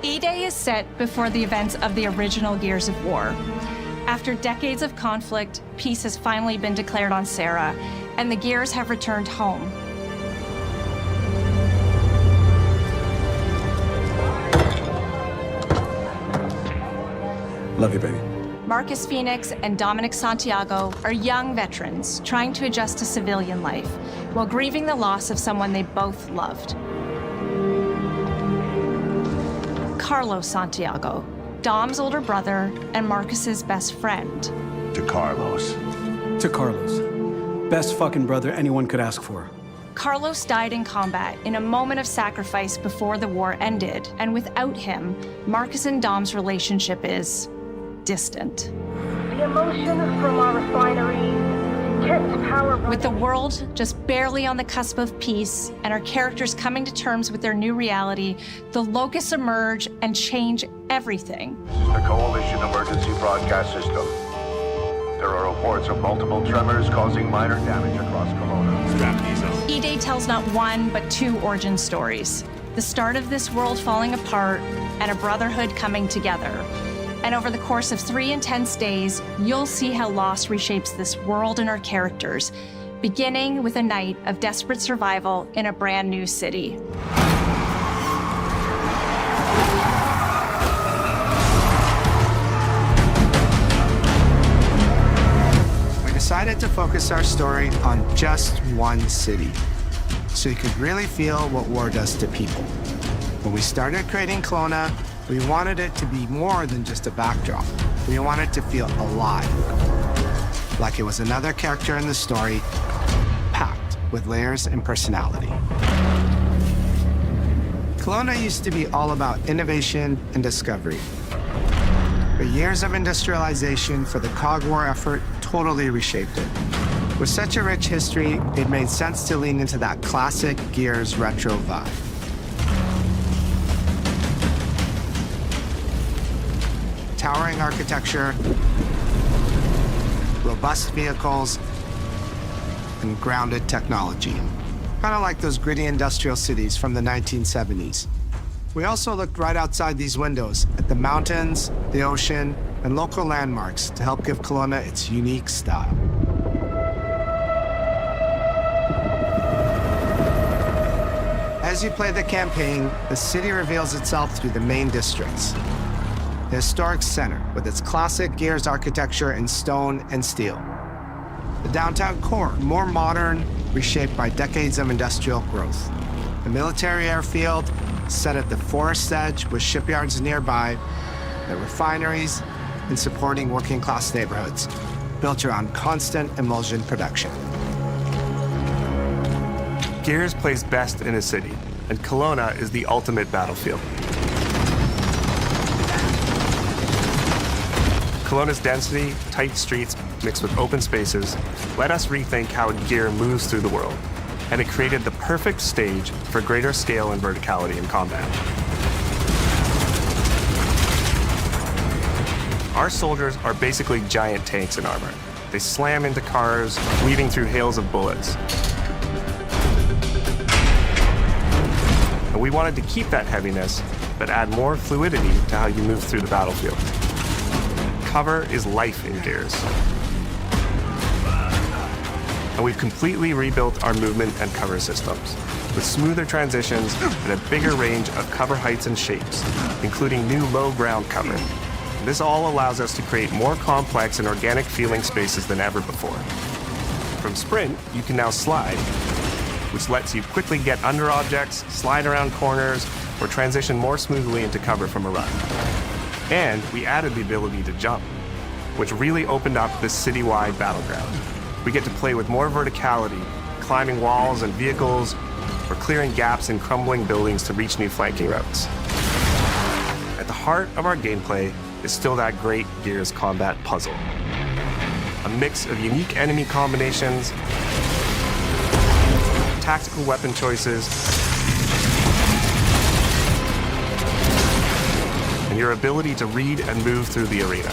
E-Day is set before the events of the original Gears of War. After decades of conflict, peace has finally been declared on Serra, and the Gears have returned home. Love you, baby. Marcus Fenix and Dominic Santiago are young veterans trying to adjust to civilian life while grieving the loss of someone they both loved. Carlos Santiago, Dom's older brother and Marcus's best friend. To Carlos. To Carlos. Best fucking brother anyone could ask for. Carlos died in combat in a moment of sacrifice before the war ended, and without him, Marcus and Dom's relationship is distant. The emotion from our refineries kept power running. With the world just barely on the cusp of peace and our characters coming to terms with their new reality, the Locusts emerge and change everything. The Coalition Emergency Broadcast System. There are reports of multiple tremors causing minor damage across Kelowna. Strap these up. E-Day tells not one, but two origin stories. The start of this world falling apart and a brotherhood coming together. And over the course of 3 intense days, you'll see how loss reshapes this world and our characters, beginning with a night of desperate survival in a brand new city. We decided to focus our story on just one city, so you could really feel what war does to people. When we started creating Kelowna, we wanted it to be more than just a backdrop. We wanted to feel alive, like it was another character in the story, packed with layers and personality. Kelowna used to be all about innovation and discovery. But years of industrialization for the Cog War effort totally reshaped it. With such a rich history, it made sense to lean into that classic Gears retro vibe. Towering architecture, robust vehicles, and grounded technology. Kind of like those gritty industrial cities from the 1970s. We also looked right outside these windows at the mountains, the ocean, and local landmarks to help give Kelowna its unique style. As you play the campaign, the city reveals itself through the main districts. The historic center, with its classic Gears architecture in stone and steel. The downtown core, more modern, reshaped by decades of industrial growth. The military airfield, set at the forest edge with shipyards nearby, the refineries, and supporting working-class neighborhoods, built around constant emulsion production. Gears plays best in a city, and Kelowna is the ultimate battlefield. Kelowna's density, tight streets, mixed with open spaces, let us rethink how gear moves through the world. And it created the perfect stage for greater scale and verticality in combat. Our soldiers are basically giant tanks in armor. They slam into cars, weaving through hails of bullets. And we wanted to keep that heaviness, but add more fluidity to how you move through the battlefield. Cover is life in Gears. And we've completely rebuilt our movement and cover systems, with smoother transitions and a bigger range of cover heights and shapes, including new low ground cover. This all allows us to create more complex and organic feeling spaces than ever before. From Sprint, you can now slide, which lets you quickly get under objects, slide around corners, or transition more smoothly into cover from a run. And we added the ability to jump, which really opened up this citywide battleground. We get to play with more verticality, climbing walls and vehicles, or clearing gaps in crumbling buildings to reach new flanking routes. At the heart of our gameplay is still that great Gears combat puzzle. A mix of unique enemy combinations, tactical weapon choices, and your ability to read and move through the arena.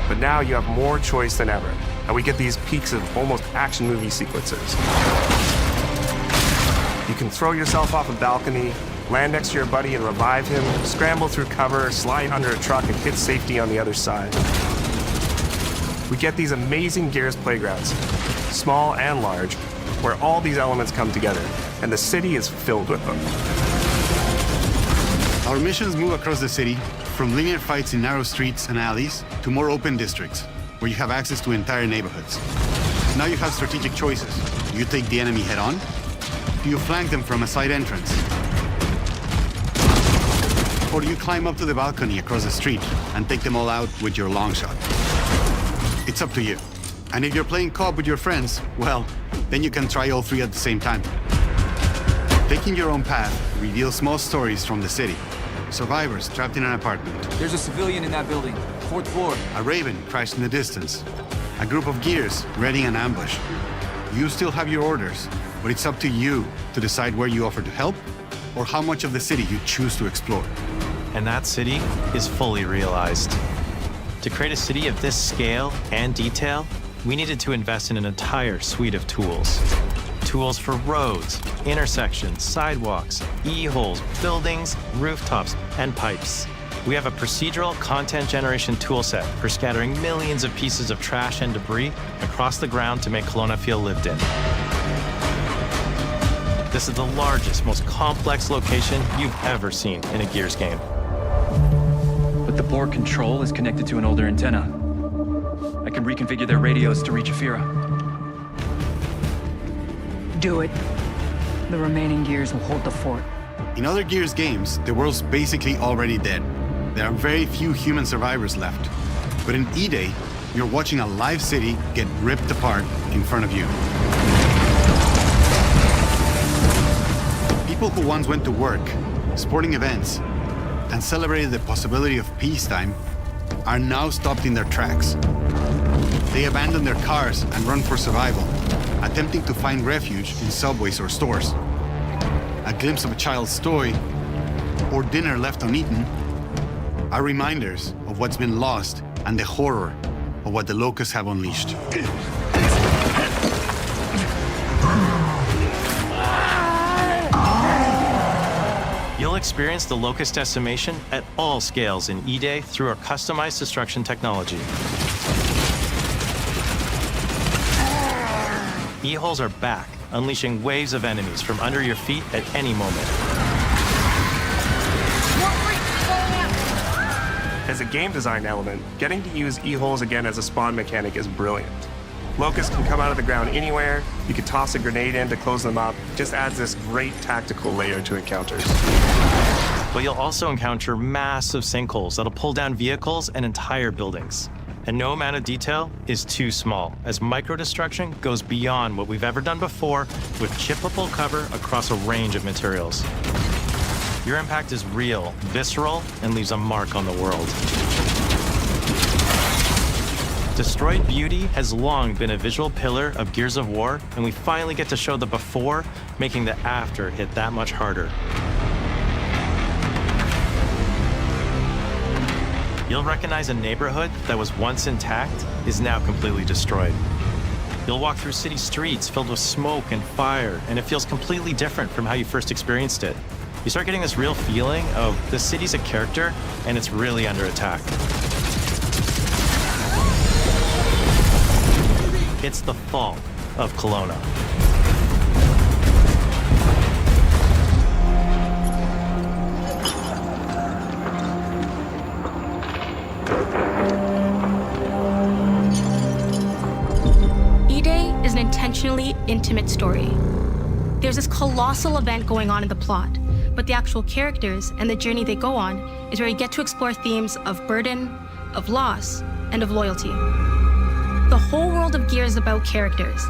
But now you have more choice than ever, and we get these peaks of almost action movie sequences. You can throw yourself off a balcony, land next to your buddy and revive him, scramble through cover, slide under a truck, and hit safety on the other side. We get these amazing Gears playgrounds, small and large, where all these elements come together, and the city is filled with them. Our missions move across the city, from linear fights in narrow streets and alleys to more open districts, where you have access to entire neighborhoods. Now you have strategic choices. Do you take the enemy head-on? Do you flank them from a side entrance? Or do you climb up to the balcony across the street and take them all out with your long shot? It's up to you. And if you're playing co-op with your friends, well, then you can try all three at the same time. Taking your own path reveals small stories from the city. Survivors trapped in an apartment. There's a civilian in that building, 4th floor. A Raven crashed in the distance. A group of Gears readying an ambush. You still have your orders, but it's up to you to decide where you offer to help or how much of the city you choose to explore. And that city is fully realized. To create a city of this scale and detail, we needed to invest in an entire suite of tools. Tools for roads, intersections, sidewalks, e-holes, buildings, rooftops, and pipes. We have a procedural content generation toolset for scattering millions of pieces of trash and debris across the ground to make Kelowna feel lived in. This is the largest, most complex location you've ever seen in a Gears game. But the board control is connected to an older antenna. I can reconfigure their radios to reach Afira. Do it. The remaining Gears will hold the fort. In other Gears games, the world's basically already dead. There are very few human survivors left. But in E-Day, you're watching a live city get ripped apart in front of you. People who once went to work, sporting events, and celebrated the possibility of peacetime are now stopped in their tracks. They abandon their cars and run for survival, attempting to find refuge in subways or stores. A glimpse of a child's toy or dinner left uneaten are reminders of what's been lost and the horror of what the locusts have unleashed. You'll experience the locust decimation at all scales in E-Day through our customized destruction technology. E-holes are back, unleashing waves of enemies from under your feet at any moment. As a game design element, getting to use E-holes again as a spawn mechanic is brilliant. Locusts can come out of the ground anywhere, you can toss a grenade in to close them up, just adds this great tactical layer to encounters. But you'll also encounter massive sinkholes that'll pull down vehicles and entire buildings. And no amount of detail is too small, as micro-destruction goes beyond what we've ever done before with chippable cover across a range of materials. Your impact is real, visceral, and leaves a mark on the world. Destroyed beauty has long been a visual pillar of Gears of War, and we finally get to show the before, making the after hit that much harder. You'll recognize a neighborhood that was once intact is now completely destroyed. You'll walk through city streets filled with smoke and fire, and it feels completely different from how you first experienced it. You start getting this real feeling of the city's a character, and it's really under attack. It's the fall of Kelowna. E-Day is an intentionally intimate story. There's this colossal event going on in the plot, but the actual characters and the journey they go on is where you get to explore themes of burden, of loss, and of loyalty. The whole world of Gears is about characters.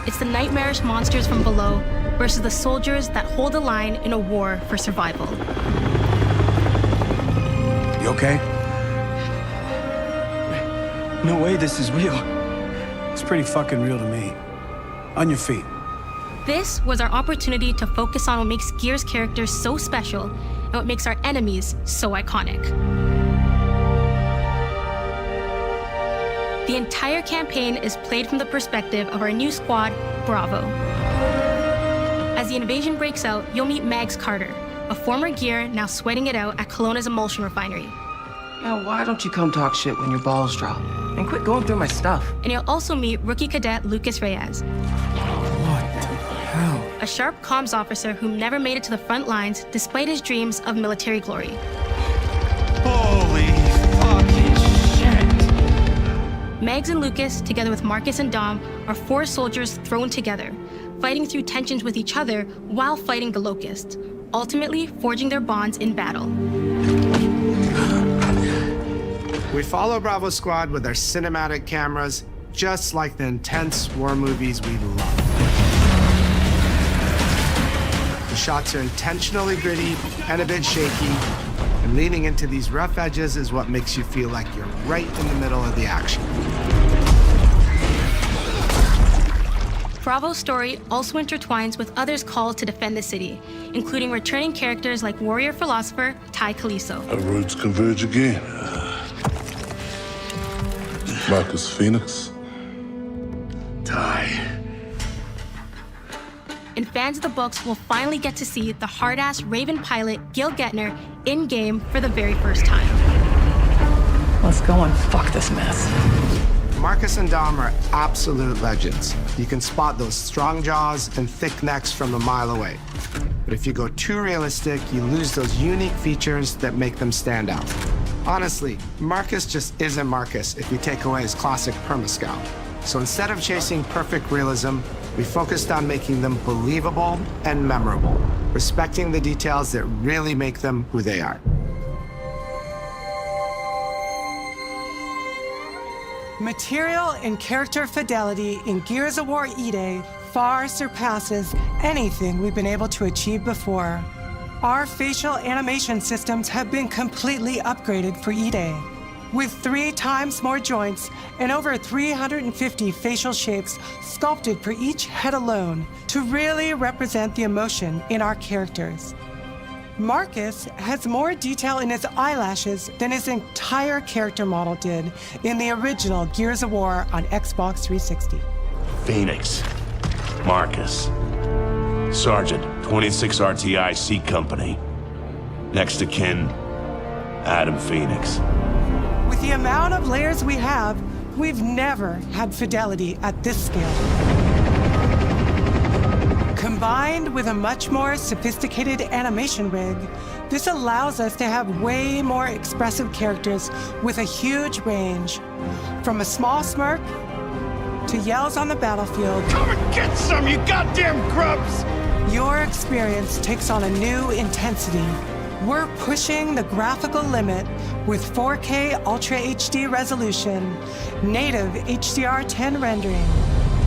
It's the nightmarish monsters from below versus the soldiers that hold the line in a war for survival. You okay? No way this is real. It's pretty fucking real to me. On your feet. This was our opportunity to focus on what makes Gears characters so special and what makes our enemies so iconic. The entire campaign is played from the perspective of our new squad, Bravo. As the invasion breaks out, you'll meet Mags Carter, a former Gear now sweating it out at Kelowna's emulsion refinery. Now, why don't you come talk shit when your balls drop? And quit going through my stuff. And you'll also meet rookie cadet Lucas Reyes. A sharp comms officer who never made it to the front lines despite his dreams of military glory. Holy fucking shit! Mags and Lucas, together with Marcus and Dom, are 4 soldiers thrown together, fighting through tensions with each other while fighting the Locusts, ultimately forging their bonds in battle. We follow Bravo Squad with our cinematic cameras, just like the intense war movies we love. The shots are intentionally gritty and a bit shaky, and leaning into these rough edges is what makes you feel like you're right in the middle of the action. Bravo's story also intertwines with others called to defend the city, including returning characters like warrior philosopher Ty Caliso. Our roads converge again. Marcus Fenix. Ty. And fans of the books will finally get to see the hard-ass Raven pilot Gil Gettner in-game for the very first time. Let's go and fuck this mess. Marcus and Dom are absolute legends. You can spot those strong jaws and thick necks from a mile away. But if you go too realistic, you lose those unique features that make them stand out. Honestly, Marcus just isn't Marcus if you take away his classic perma-scout. So instead of chasing perfect realism, we focused on making them believable and memorable, respecting the details that really make them who they are. Material and character fidelity in Gears of War E-Day far surpasses anything we've been able to achieve before. Our facial animation systems have been completely upgraded for E-Day, with 3 times more joints and over 350 facial shapes sculpted for each head alone to really represent the emotion in our characters. Marcus has more detail in his eyelashes than his entire character model did in the original Gears of War on Xbox 360. Fenix, Marcus, Sergeant, 26 RTI C Company. Next to kin, Adam Fenix. With the amount of layers we have, we've never had fidelity at this scale. Combined with a much more sophisticated animation rig, this allows us to have way more expressive characters with a huge range. From a small smirk to yells on the battlefield. Come and get some, you goddamn grubs! Your experience takes on a new intensity. We're pushing the graphical limit with 4K Ultra HD resolution, native HDR10 rendering,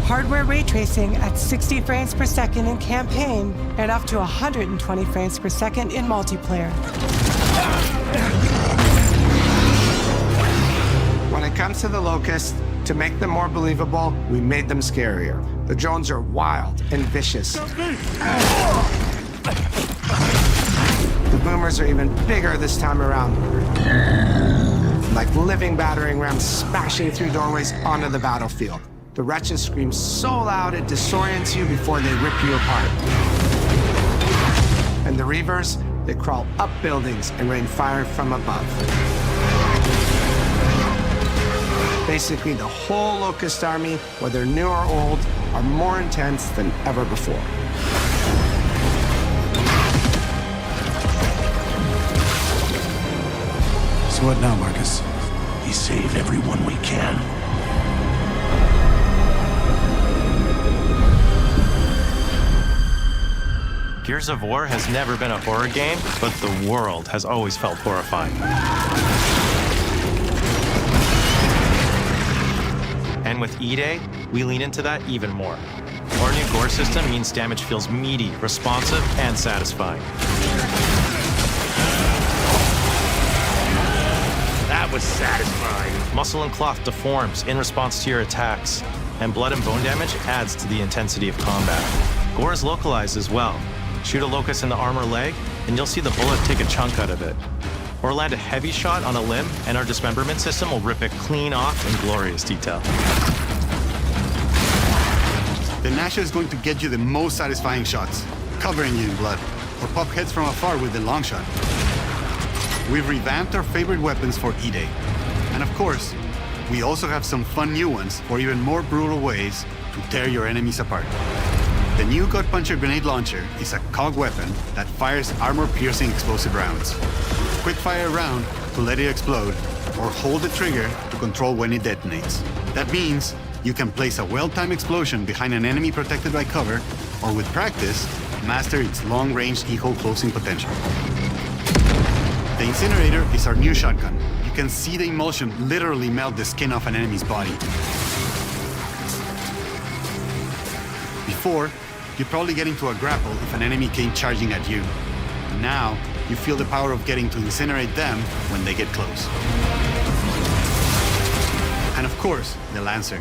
hardware ray tracing at 60 frames per second in campaign, and up to 120 frames per second in multiplayer. When it comes to the Locust, To make them more believable, we made them scarier. The drones are wild and vicious. The boomers are even bigger this time around. Like living battering rams smashing through doorways onto the battlefield. The wretches scream so loud it disorients you before they rip you apart. And the Reavers, they crawl up buildings and rain fire from above. Basically, the whole Locust army, whether new or old, are more intense than ever before. So what now, Marcus? We save everyone we can. Gears of War has never been a horror game, but the world has always felt horrifying. And with E-Day, we lean into that even more. Our new gore system means damage feels meaty, responsive, and satisfying. That was satisfying. Muscle and cloth deforms in response to your attacks, and blood and bone damage adds to the intensity of combat. Gore is localized as well. Shoot a locust in the arm or leg, and you'll see the bullet take a chunk out of it. Or land a heavy shot on a limb, and our dismemberment system will rip it clean off in glorious detail. The Nasha is going to get you the most satisfying shots, covering you in blood, or pop heads from afar with the long shot. We've revamped our favorite weapons for E-Day. And of course, we also have some fun new ones for even more brutal ways to tear your enemies apart. The new Gut Puncher grenade launcher is a cog weapon that fires armor-piercing explosive rounds. Quick fire a round to let it explode, or hold the trigger to control when it detonates. That means you can place a well-timed explosion behind an enemy protected by cover, or with practice, master its long-range eco closing potential. The Incinerator is our new shotgun. You can see the emulsion literally melt the skin off an enemy's body. Before, you'd probably get into a grapple if an enemy came charging at you. Now, you feel the power of getting to incinerate them when they get close. And of course, the Lancer.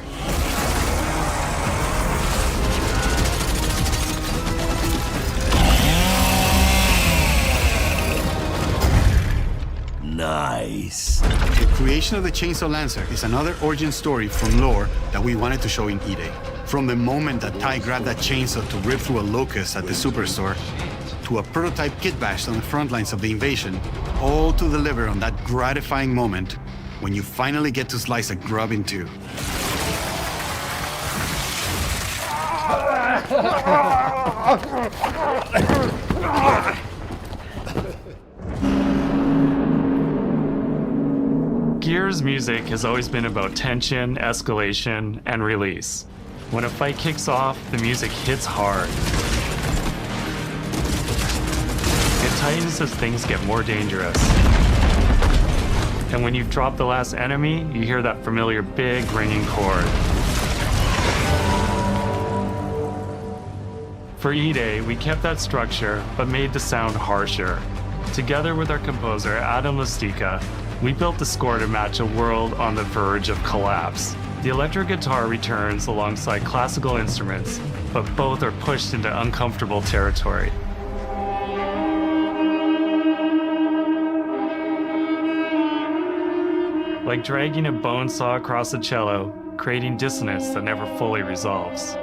Nice. The creation of the Chainsaw Lancer is another origin story from lore that we wanted to show in E-Day. From the moment that Ty grabbed that chainsaw to rip through a locust at the superstore, to a prototype kit bash on the front lines of the invasion, all to deliver on that gratifying moment when you finally get to slice a grub in two. Gears music has always been about tension, escalation, and release. When a fight kicks off, the music hits hard. It tightens as things get more dangerous. And when you've dropped the last enemy, you hear that familiar big ringing chord. For E-Day, we kept that structure, but made the sound harsher. Together with our composer, Adam Lastica, we built the score to match a world on the verge of collapse. The electric guitar returns alongside classical instruments, but both are pushed into uncomfortable territory. Like dragging a bone saw across a cello, creating dissonance that never fully resolves.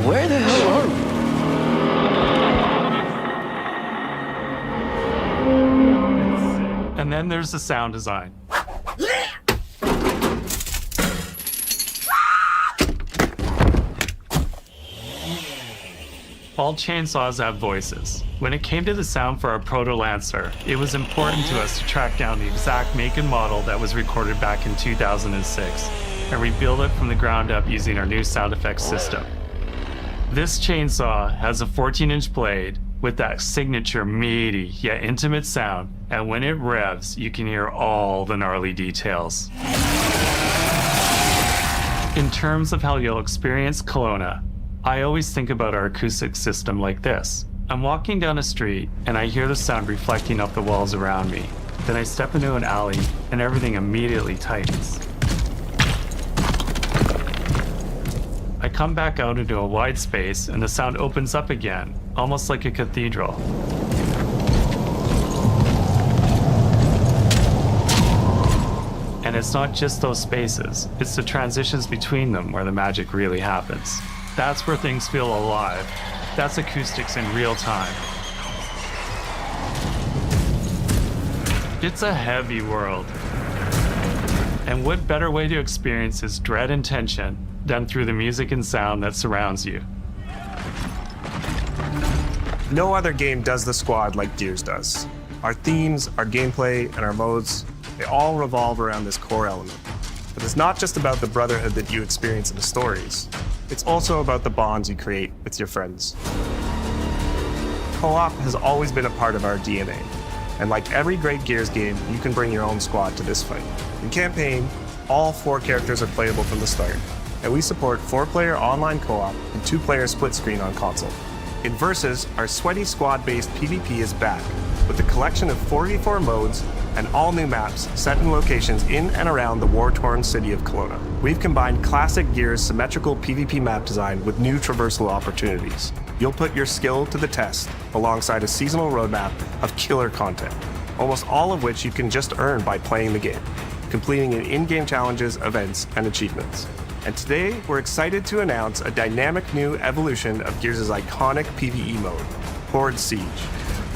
Where the hell are we? And then there's the sound design. All chainsaws have voices. When it came to the sound for our Proto-Lancer, it was important to us to track down the exact make and model that was recorded back in 2006, and rebuild it from the ground up using our new sound effects system. This chainsaw has a 14-inch blade with that signature meaty yet intimate sound, and when it revs, you can hear all the gnarly details. In terms of how you'll experience Kelowna, I always think about our acoustic system like this. I'm walking down a street and I hear the sound reflecting off the walls around me. Then I step into an alley and everything immediately tightens. I come back out into a wide space and the sound opens up again, almost like a cathedral. And it's not just those spaces, it's the transitions between them where the magic really happens. That's where things feel alive. That's acoustics in real time. It's a heavy world. And what better way to experience its dread and tension than through the music and sound that surrounds you? No other game does the squad like Gears does. Our themes, our gameplay, and our modes, they all revolve around this core element. But it's not just about the brotherhood that you experience in the stories. It's also about the bonds you create with your friends. Co-op has always been a part of our DNA. And like every great Gears game, you can bring your own squad to this fight. In campaign, all 4 characters are playable from the start, and we support 4-player online co-op and 2-player split screen on console. In Versus, our sweaty squad-based PvP is back, with a collection of 4v4 modes and all new maps set in locations in and around the war-torn city of Kelowna. We've combined classic Gears' symmetrical PvP map design with new traversal opportunities. You'll put your skill to the test alongside a seasonal roadmap of killer content, almost all of which you can just earn by playing the game, completing in-game challenges, events, and achievements. And today, we're excited to announce a dynamic new evolution of Gears' iconic PvE mode, Horde Siege.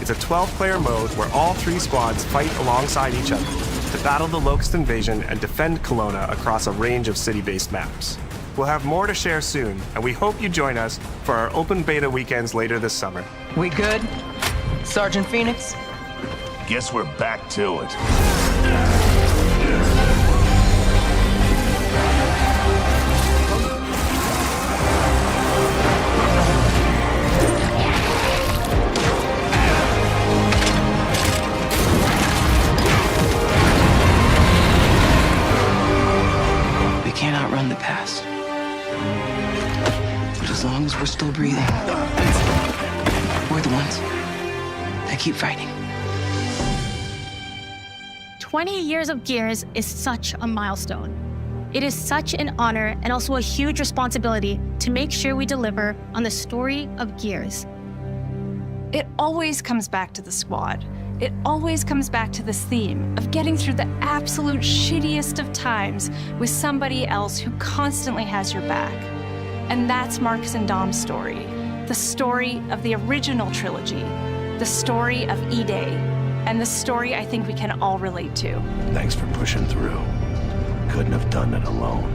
It's a 12-player mode where all 3 squads fight alongside each other to battle the Locust invasion and defend Kelowna across a range of city-based maps. We'll have more to share soon, and we hope you join us for our open beta weekends later this summer. We good? Sergeant Fenix? Guess we're back to it. We can't outrun the past. But as long as we're still breathing, we're the ones that keep fighting. 20 years of Gears is such a milestone. It is such an honor and also a huge responsibility to make sure we deliver on the story of Gears. It always comes back to the squad. It always comes back to this theme of getting through the absolute shittiest of times with somebody else who constantly has your back. And that's Marcus and Dom's story. The story of the original trilogy. The story of E-Day. And the story I think we can all relate to. Thanks for pushing through. Couldn't have done it alone.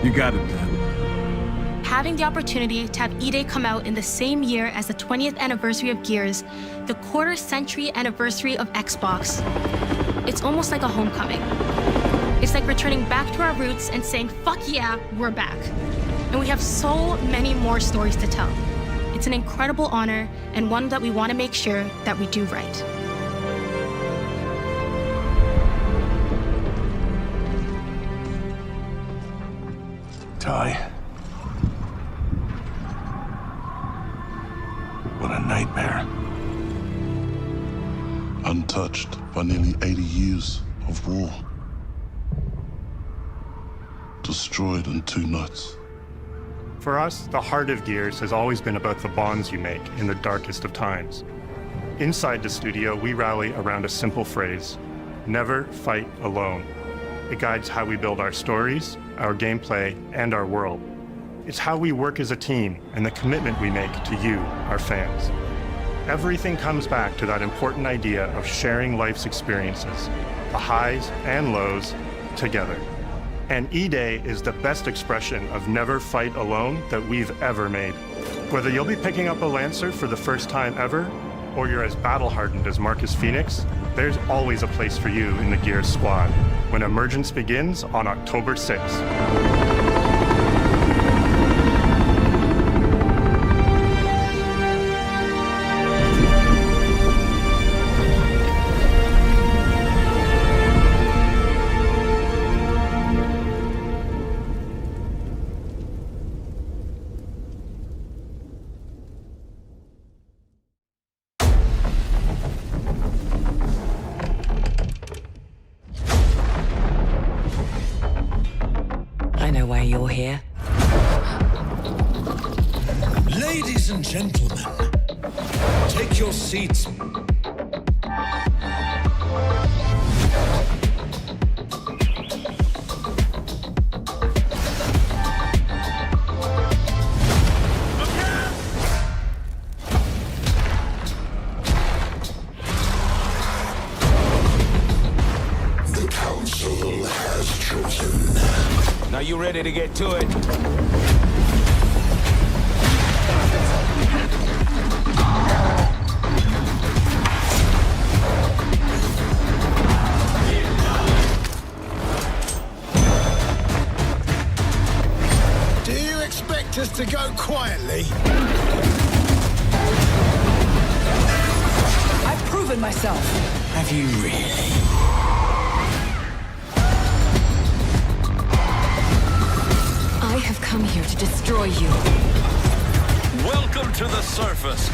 You got it, man. Having the opportunity to have E-Day come out in the same year as the 20th anniversary of Gears, the quarter-century anniversary of Xbox, it's almost like a homecoming. It's like returning back to our roots and saying, fuck yeah, we're back. And we have so many more stories to tell. It's an incredible honor and one that we want to make sure that we do right. Ty. What a nightmare. Untouched by nearly 80 years of war. Destroyed in 2 nights. For us, the heart of Gears has always been about the bonds you make in the darkest of times. Inside the studio, we rally around a simple phrase: never fight alone. It guides how we build our stories, our gameplay, and our world. It's how we work as a team and the commitment we make to you, our fans. Everything comes back to that important idea of sharing life's experiences, the highs and lows, together. And E-Day is the best expression of never fight alone that we've ever made. Whether you'll be picking up a Lancer for the first time ever, or you're as battle-hardened as Marcus Fenix, there's always a place for you in the Gears squad when Emergence begins on October 6th. you're here? Ladies and gentlemen, take your seats. The Council has chosen. Now you ready to get to it? Do you expect us to go quietly? I've proven myself. Have you really? I have come here to destroy you. Welcome to the surface.